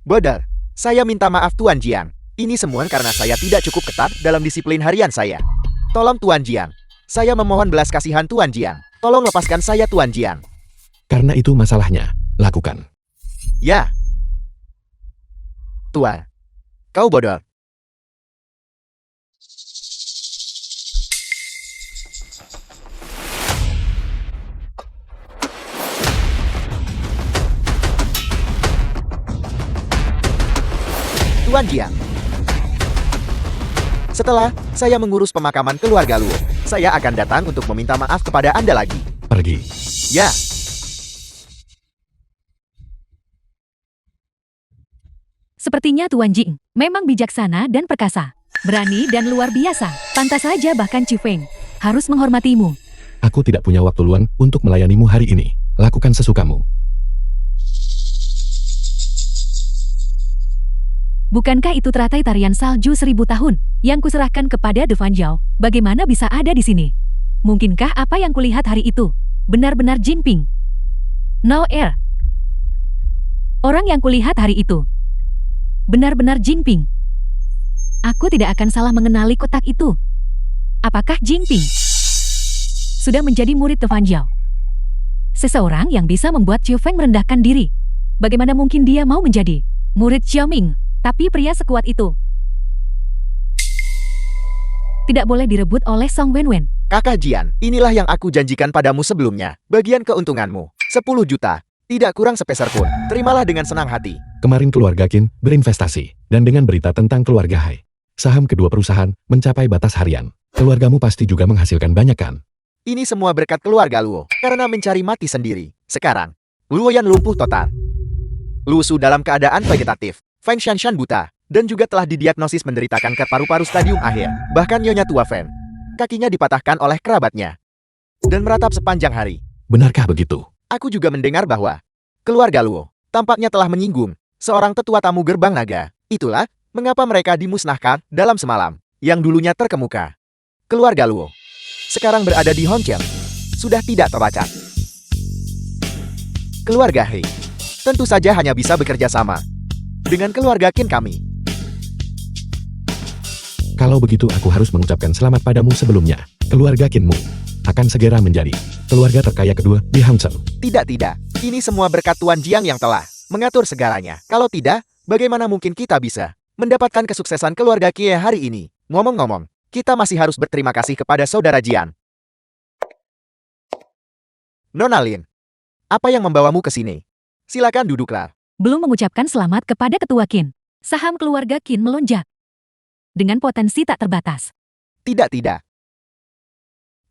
Bodar, saya minta maaf Tuan Jiang. Ini semua karena saya tidak cukup ketat dalam disiplin harian saya. Tolong Tuan Jiang. Saya memohon belas kasihan Tuan Jiang. Tolong lepaskan saya Tuan Jiang. Karena itu masalahnya, lakukan. Ya. Tuan. Kau bodoh. Tuan Jiang. Setelah saya mengurus pemakaman keluarga Luo, saya akan datang untuk meminta maaf kepada Anda lagi. Pergi. Ya. Sepertinya Tuan Jing memang bijaksana dan perkasa. Berani dan luar biasa. Pantas saja bahkan Chu Feng harus menghormatimu. Aku tidak punya waktu luang untuk melayanimu hari ini. Lakukan sesukamu. Bukankah itu teratai tarian salju 1000 tahun yang kuserahkan kepada De Fan Zhao? Bagaimana bisa ada di sini? Mungkinkah apa yang kulihat hari itu benar-benar Jinping? No air. Orang yang kulihat hari itu benar-benar Jinping. Aku tidak akan salah mengenali kotak itu. Apakah Jinping sudah menjadi murid De Fan Zhao? Seseorang yang bisa membuat Chu Feng merendahkan diri. Bagaimana mungkin dia mau menjadi murid Xiaoming? Tapi pria sekuat itu tidak boleh direbut oleh Song Wenwen. Kakak Jian, inilah yang aku janjikan padamu sebelumnya. Bagian keuntunganmu, 10 juta. Tidak kurang sepeser pun. Terimalah dengan senang hati. Kemarin keluarga Qin berinvestasi, dan dengan berita tentang keluarga Hai, saham kedua perusahaan mencapai batas harian. Keluargamu pasti juga menghasilkan banyak kan? Ini semua berkat keluarga Luo, karena mencari mati sendiri. Sekarang, Luoyan lumpuh total. Lu Su dalam keadaan vegetatif. Feng Shanshan buta, dan juga telah didiagnosis menderita kanker paru-paru stadium akhir. Bahkan Nyonya Tua Fen, kakinya dipatahkan oleh kerabatnya. Dan meratap sepanjang hari. Benarkah begitu? Aku juga mendengar bahwa keluarga Luo tampaknya telah menyinggung seorang tetua tamu gerbang naga. Itulah mengapa mereka dimusnahkan dalam semalam, yang dulunya terkemuka. Keluarga Luo sekarang berada di Hongqiang, sudah tidak terlacak. Keluarga Hei tentu saja hanya bisa bekerja sama dengan keluarga Qin kami. Kalau begitu aku harus mengucapkan selamat padamu sebelumnya. Keluarga Qinmu akan segera menjadi keluarga terkaya kedua di Hangzhou. Tidak. Ini semua berkat Tuan Jiang yang telah mengatur segalanya. Kalau tidak, bagaimana mungkin kita bisa mendapatkan kesuksesan keluarga Kie hari ini? Ngomong-ngomong, kita masih harus berterima kasih kepada saudara Jian. Nona Lin, apa yang membawamu ke sini? Silakan duduklah. Belum mengucapkan selamat kepada ketua Qin. Saham keluarga Qin melonjak. Dengan potensi tak terbatas. Tidak.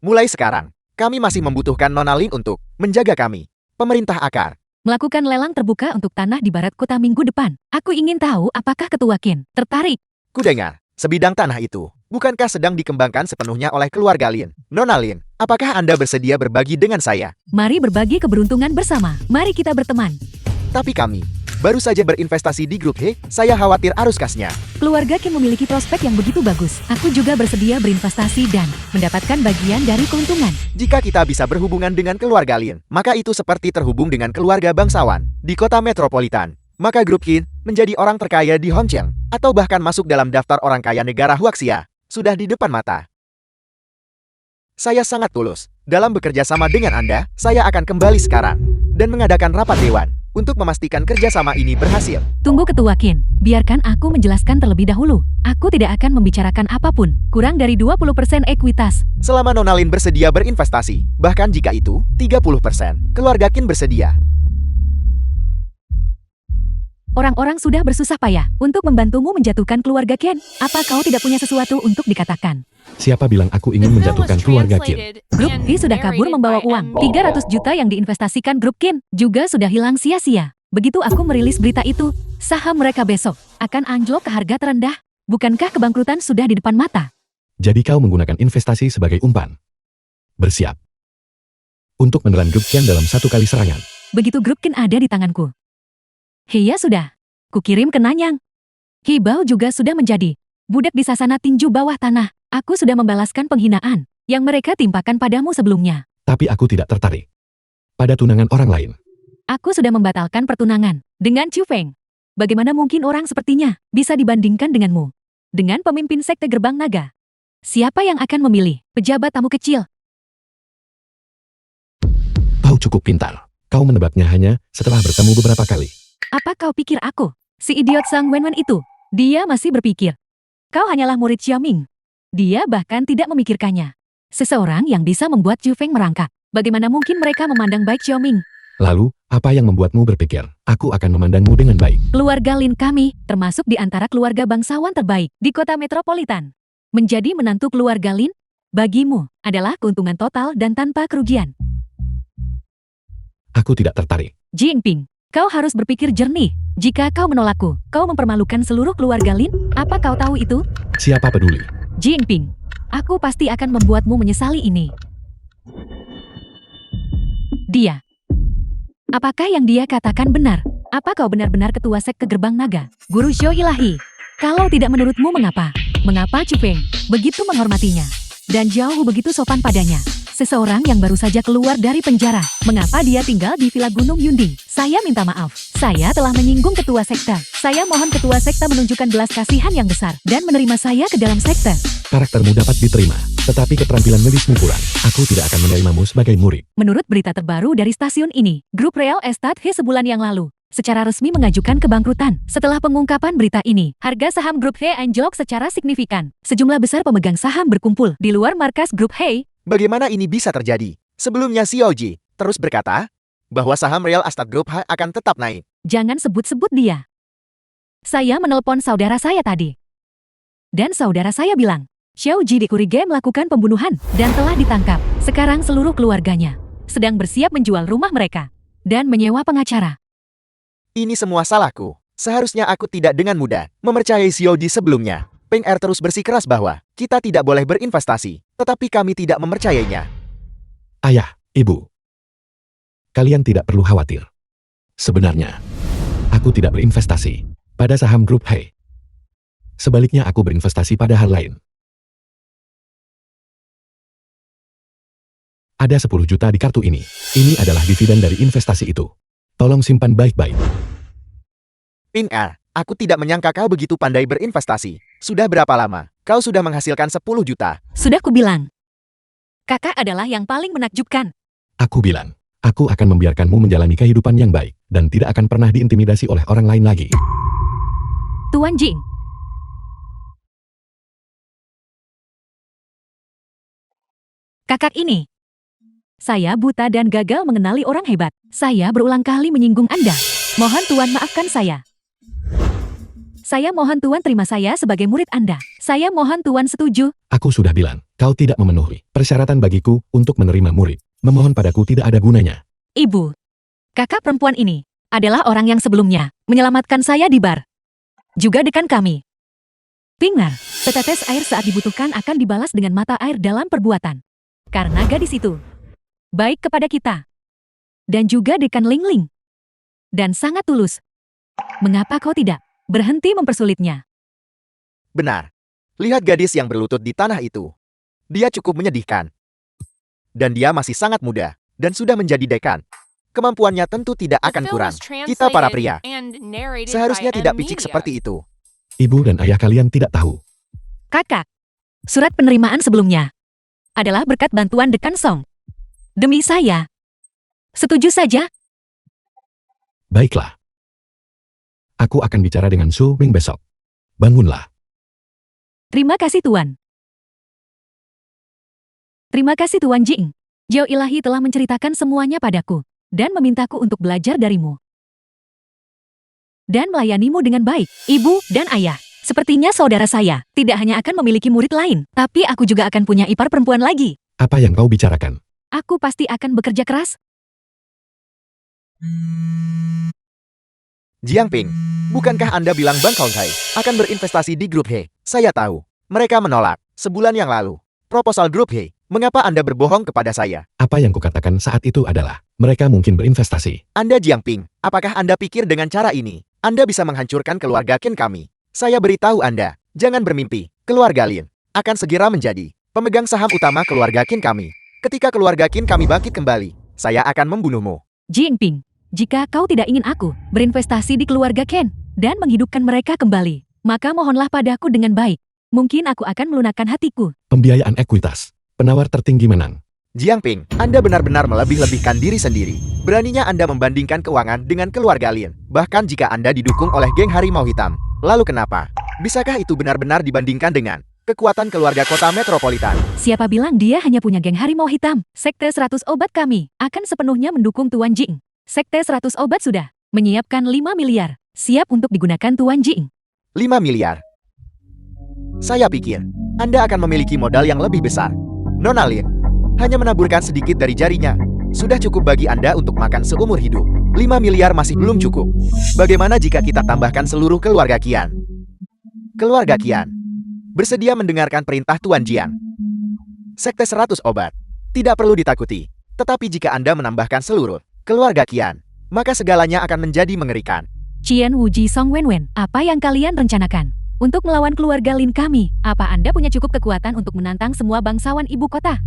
Mulai sekarang, kami masih membutuhkan Nona Lin untuk menjaga kami. Pemerintah akar. Melakukan lelang terbuka untuk tanah di barat kota minggu depan. Aku ingin tahu apakah ketua Qin tertarik. Kudengar, sebidang tanah itu, bukankah sedang dikembangkan sepenuhnya oleh keluarga Lin? Nona Lin, apakah Anda bersedia berbagi dengan saya? Mari berbagi keberuntungan bersama. Mari kita berteman. Tapi kami, baru saja berinvestasi di grup He, saya khawatir arus kasnya. Keluarga Qin memiliki prospek yang begitu bagus. Aku juga bersedia berinvestasi dan mendapatkan bagian dari keuntungan. Jika kita bisa berhubungan dengan keluarga Lin, maka itu seperti terhubung dengan keluarga bangsawan di kota metropolitan. Maka grup Qin menjadi orang terkaya di Hongqiang, atau bahkan masuk dalam daftar orang kaya negara Huaxia. Sudah di depan mata. Saya sangat tulus. Dalam bekerja sama dengan Anda, saya akan kembali sekarang dan mengadakan rapat dewan untuk memastikan kerjasama ini berhasil. Tunggu ketua Qin, biarkan aku menjelaskan terlebih dahulu. Aku tidak akan membicarakan apapun, kurang dari 20% ekuitas. Selama Nona Lin bersedia berinvestasi, bahkan jika itu 30%, keluarga Qin bersedia. Orang-orang sudah bersusah payah untuk membantumu menjatuhkan keluarga Qin. Apa kau tidak punya sesuatu untuk dikatakan? Siapa bilang aku The ingin film was menjatuhkan keluarga Qin? translated Grup and He sudah kabur narrated membawa by uang. M. 300 juta yang diinvestasikan grup Qin juga sudah hilang sia-sia. Begitu aku merilis berita itu, saham mereka besok akan anjlok ke harga terendah. Bukankah kebangkrutan sudah di depan mata? Jadi kau menggunakan investasi sebagai umpan. Bersiap untuk menelan grup Qin dalam satu kali serangan. Begitu grup Qin ada di tanganku. Heya sudah. Kukirim ke Nanyang. Hibao juga sudah menjadi budak di sasana tinju bawah tanah. Aku sudah membalaskan penghinaan yang mereka timpakan padamu sebelumnya. Tapi aku tidak tertarik pada tunangan orang lain. Aku sudah membatalkan pertunangan dengan Chu Feng. Bagaimana mungkin orang sepertinya bisa dibandingkan denganmu? Dengan pemimpin sekte Gerbang Naga. Siapa yang akan memilih pejabat tamu kecil? Kau cukup pintar. Kau menebaknya hanya setelah bertemu beberapa kali. Apa kau pikir aku? Si idiot Sang Wenwen itu. Dia masih berpikir. Kau hanyalah murid Xiaoming. Dia bahkan tidak memikirkannya. Seseorang yang bisa membuat Chu Feng merangkak. Bagaimana mungkin mereka memandang baik Xiaoming? Lalu, apa yang membuatmu berpikir, aku akan memandangmu dengan baik? Keluarga Lin kami, termasuk di antara keluarga bangsawan terbaik di kota metropolitan. Menjadi menantu keluarga Lin, bagimu, adalah keuntungan total dan tanpa kerugian. Aku tidak tertarik. Jingping, kau harus berpikir jernih. Jika kau menolakku, kau mempermalukan seluruh keluarga Lin. Apa kau tahu itu? Siapa peduli? Jingping, aku pasti akan membuatmu menyesali ini. Dia. Apakah yang dia katakan benar? Apa kau benar-benar ketua sekte Gerbang Naga? Guru Zhou Ilahi. Kalau tidak menurutmu mengapa? Mengapa Chu Feng begitu menghormatinya? Dan jauh begitu sopan padanya? Seseorang yang baru saja keluar dari penjara. Mengapa dia tinggal di Villa Gunung Yunding? Saya minta maaf. Saya telah menyinggung ketua sekte. Saya mohon ketua sekte menunjukkan belas kasihan yang besar dan menerima saya ke dalam sekte. Karaktermu dapat diterima, tetapi keterampilan medismu kurang. Aku tidak akan menerimamu sebagai murid. Menurut berita terbaru dari stasiun ini, grup Real Estate He sebulan yang lalu secara resmi mengajukan kebangkrutan. Setelah pengungkapan berita ini, harga saham grup He anjlok secara signifikan. Sejumlah besar pemegang saham berkumpul di luar markas grup He. Bagaimana ini bisa terjadi? Sebelumnya Xiao Ji terus berkata bahwa saham Real Estate Group He akan tetap naik. Jangan sebut-sebut dia. Saya menelpon saudara saya tadi. Dan saudara saya bilang, Xiao Ji dicurigai melakukan pembunuhan dan telah ditangkap. Sekarang seluruh keluarganya sedang bersiap menjual rumah mereka dan menyewa pengacara. Ini semua salahku. Seharusnya aku tidak dengan mudah mempercayai Xiao Ji sebelumnya. Peng Er terus bersikeras bahwa kita tidak boleh berinvestasi, tetapi kami tidak mempercayainya. Ayah, ibu. Kalian tidak perlu khawatir. Sebenarnya, aku tidak berinvestasi pada saham grup He. Sebaliknya aku berinvestasi pada hal lain. Ada 10 juta di kartu ini. Ini adalah dividen dari investasi itu. Tolong simpan baik-baik. Peng Er, aku tidak menyangka kau begitu pandai berinvestasi. Sudah berapa lama kau sudah menghasilkan 10 juta? Sudah kubilang. Kakak adalah yang paling menakjubkan. Aku bilang, aku akan membiarkanmu menjalani kehidupan yang baik, dan tidak akan pernah diintimidasi oleh orang lain lagi. Tuan Jing, Kakak ini. Saya buta dan gagal mengenali orang hebat. Saya berulang kali menyinggung Anda. Mohon Tuan maafkan saya. Saya mohon Tuan terima saya sebagai murid Anda. Saya mohon Tuan setuju. Aku sudah bilang, kau tidak memenuhi persyaratan bagiku untuk menerima murid. Memohon padaku tidak ada gunanya. Ibu, kakak perempuan ini adalah orang yang sebelumnya menyelamatkan saya di bar. Juga dekan kami. Pingar, setetes air saat dibutuhkan akan dibalas dengan mata air dalam perbuatan. Karena gadis itu baik kepada kita. Dan juga dekan Ling Ling. Dan sangat tulus. Mengapa kau tidak berhenti mempersulitnya? Benar. Lihat gadis yang berlutut di tanah itu. Dia cukup menyedihkan. Dan dia masih sangat muda dan sudah menjadi dekan. Kemampuannya tentu tidak The akan film kurang. was Kita para translated pria and narrated seharusnya by tidak M picik Media. seperti itu. Ibu dan ayah kalian tidak tahu. Kakak, surat penerimaan sebelumnya adalah berkat bantuan dekan Song. Demi saya. Setuju saja? Baiklah. Aku akan bicara dengan Su Ming besok. Bangunlah. Terima kasih Tuan. Terima kasih Tuan Jing. Jiao Ilahi telah menceritakan semuanya padaku dan memintaku untuk belajar darimu. Dan melayanimu dengan baik, ibu dan ayah. Sepertinya saudara saya tidak hanya akan memiliki murid lain, tapi aku juga akan punya ipar perempuan lagi. Apa yang kau bicarakan? Aku pasti akan bekerja keras. Jiangping, bukankah Anda bilang Bank Hongkai akan berinvestasi di grup He? Saya tahu. Mereka menolak sebulan yang lalu proposal grup He. Mengapa Anda berbohong kepada saya? Apa yang kukatakan saat itu adalah, mereka mungkin berinvestasi. Anda Jiangping, apakah Anda pikir dengan cara ini, Anda bisa menghancurkan keluarga Ken kami? Saya beritahu Anda, jangan bermimpi. Keluarga Lin akan segera menjadi pemegang saham utama keluarga Ken kami. Ketika keluarga Ken kami bangkit kembali, saya akan membunuhmu. Jinping, jika kau tidak ingin aku berinvestasi di keluarga Ken dan menghidupkan mereka kembali, maka mohonlah padaku dengan baik. Mungkin aku akan melunakkan hatiku. Pembiayaan ekuitas. Penawar tertinggi menang. Jiangping, Anda benar-benar melebih-lebihkan diri sendiri. Beraninya Anda membandingkan keuangan dengan keluarga Lin. Bahkan jika Anda didukung oleh geng harimau hitam. Lalu kenapa? Bisakah itu benar-benar dibandingkan dengan kekuatan keluarga kota metropolitan? Siapa bilang dia hanya punya geng harimau hitam? Sekte 100 obat kami akan sepenuhnya mendukung Tuan Jing. Sekte 100 obat sudah menyiapkan 5 miliar. Siap untuk digunakan Tuan Jing. 5 miliar. Saya pikir, Anda akan memiliki modal yang lebih besar. Nona Lin, hanya menaburkan sedikit dari jarinya. Sudah cukup bagi Anda untuk makan seumur hidup. 5 miliar masih belum cukup. Bagaimana jika kita tambahkan seluruh keluarga Qian? Keluarga Qian bersedia mendengarkan perintah Tuan Jiang. Sekte 100 obat. Tidak perlu ditakuti. Tetapi jika Anda menambahkan seluruh keluarga Qian, maka segalanya akan menjadi mengerikan. Qian Wuji Song Wenwen, apa yang kalian rencanakan? Untuk melawan keluarga Lin kami, apa Anda punya cukup kekuatan untuk menantang semua bangsawan ibu kota?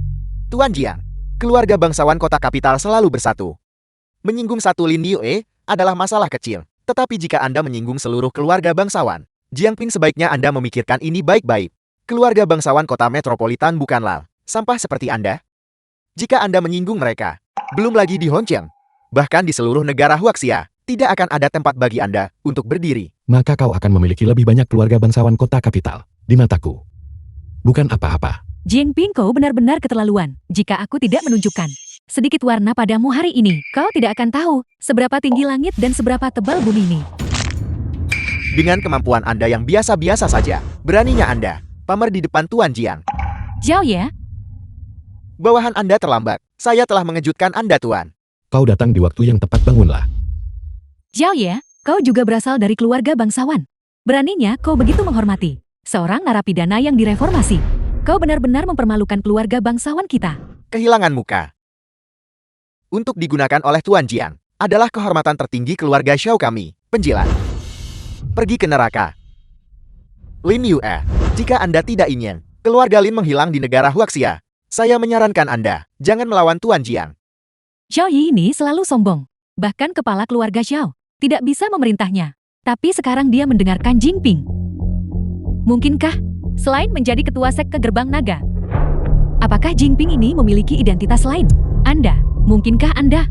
Tuan Jiang, keluarga bangsawan kota kapital selalu bersatu. Menyinggung satu Lin Yue adalah masalah kecil. Tetapi jika Anda menyinggung seluruh keluarga bangsawan, Jiangping sebaiknya Anda memikirkan ini baik-baik. Keluarga bangsawan kota metropolitan bukanlah sampah seperti Anda. Jika Anda menyinggung mereka, belum lagi di Hongqiang, bahkan di seluruh negara Huaxia, tidak akan ada tempat bagi Anda untuk berdiri. Maka kau akan memiliki lebih banyak keluarga bangsawan kota kapital. Di mataku. Bukan apa-apa. Jiangping, kau benar-benar keterlaluan. Jika aku tidak menunjukkan sedikit warna padamu hari ini, kau tidak akan tahu seberapa tinggi langit dan seberapa tebal bumi ini. Dengan kemampuan Anda yang biasa-biasa saja, beraninya Anda pamer di depan Tuan Jiang. Jiao ya, Bawahan Anda terlambat. Saya telah mengejutkan Anda, Tuan. Kau datang di waktu yang tepat, bangunlah. Jiao ya, kau juga berasal dari keluarga bangsawan. Beraninya kau begitu menghormati seorang narapidana yang direformasi. Kau benar-benar mempermalukan keluarga bangsawan kita. Kehilangan muka. Untuk digunakan oleh Tuan Jiang, adalah kehormatan tertinggi keluarga Xiao kami, penjilat. Pergi ke neraka. Lin Yue, jika Anda tidak ingin keluarga Lin menghilang di negara Huaxia, saya menyarankan Anda jangan melawan Tuan Jiang. Xiao Yi ini selalu sombong. Bahkan kepala keluarga Xiao tidak bisa memerintahnya. Tapi sekarang dia mendengarkan Jinping. Mungkinkah, selain menjadi ketua sekte gerbang naga, apakah Jinping ini memiliki identitas lain? Anda, mungkinkah Anda?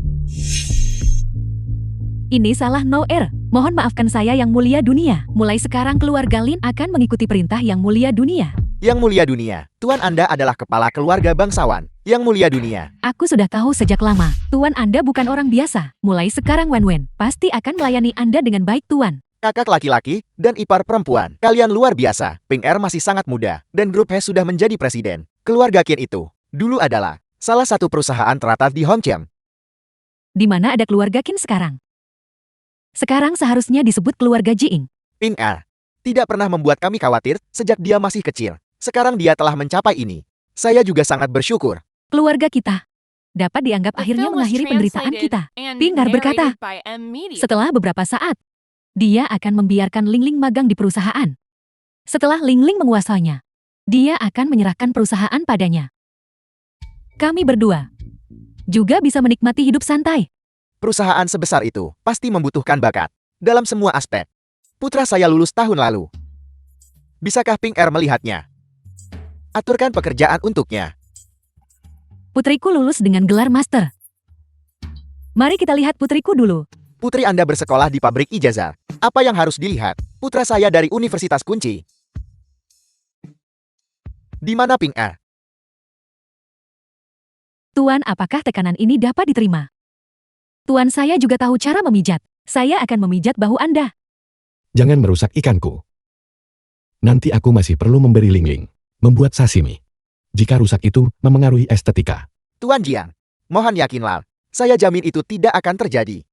Ini salah Noer. Mohon maafkan saya yang mulia dunia. Mulai sekarang keluarga Lin akan mengikuti perintah yang mulia dunia. Yang Mulia Dunia, Tuan Anda adalah kepala keluarga bangsawan. Yang Mulia Dunia, Aku sudah tahu sejak lama, Tuan Anda bukan orang biasa. Mulai sekarang Wen pasti akan melayani Anda dengan baik Tuan. kakak laki-laki, dan ipar perempuan. Kalian luar biasa. Ping Er masih sangat muda, dan grup He sudah menjadi presiden. Keluarga Qin itu, dulu adalah salah satu perusahaan teratas di Hongqiang. Di mana ada keluarga Qin sekarang? Sekarang seharusnya disebut keluarga Jiing. Ping Er tidak pernah membuat kami khawatir sejak dia masih kecil. Sekarang dia telah mencapai ini. Saya juga sangat bersyukur. Keluarga kita dapat dianggap The akhirnya film was mengakhiri penderitaan translated kita. and Pingar berkata, narrated by M. Media. setelah beberapa saat, dia akan membiarkan Ling Ling magang di perusahaan. Setelah Ling Ling menguasainya, dia akan menyerahkan perusahaan padanya. Kami berdua juga bisa menikmati hidup santai. Perusahaan sebesar itu pasti membutuhkan bakat dalam semua aspek. Putra saya lulus tahun lalu. Bisakah Ping Er melihatnya? Aturkan pekerjaan untuknya. Putriku lulus dengan gelar master. Mari kita lihat putriku dulu. Putri Anda bersekolah di pabrik ijazah. Apa yang harus dilihat? Putra saya dari Universitas Kunci. Di mana Ping Er? Tuan, apakah tekanan ini dapat diterima? Tuan, saya juga tahu cara memijat. Saya akan memijat bahu Anda. Jangan merusak ikanku. Nanti aku masih perlu memberi Ling Ling membuat sashimi. Jika rusak itu memengaruhi estetika. Tuan Jiang, mohon yakinlah. Saya jamin itu tidak akan terjadi.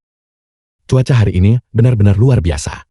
Cuaca hari ini benar-benar luar biasa.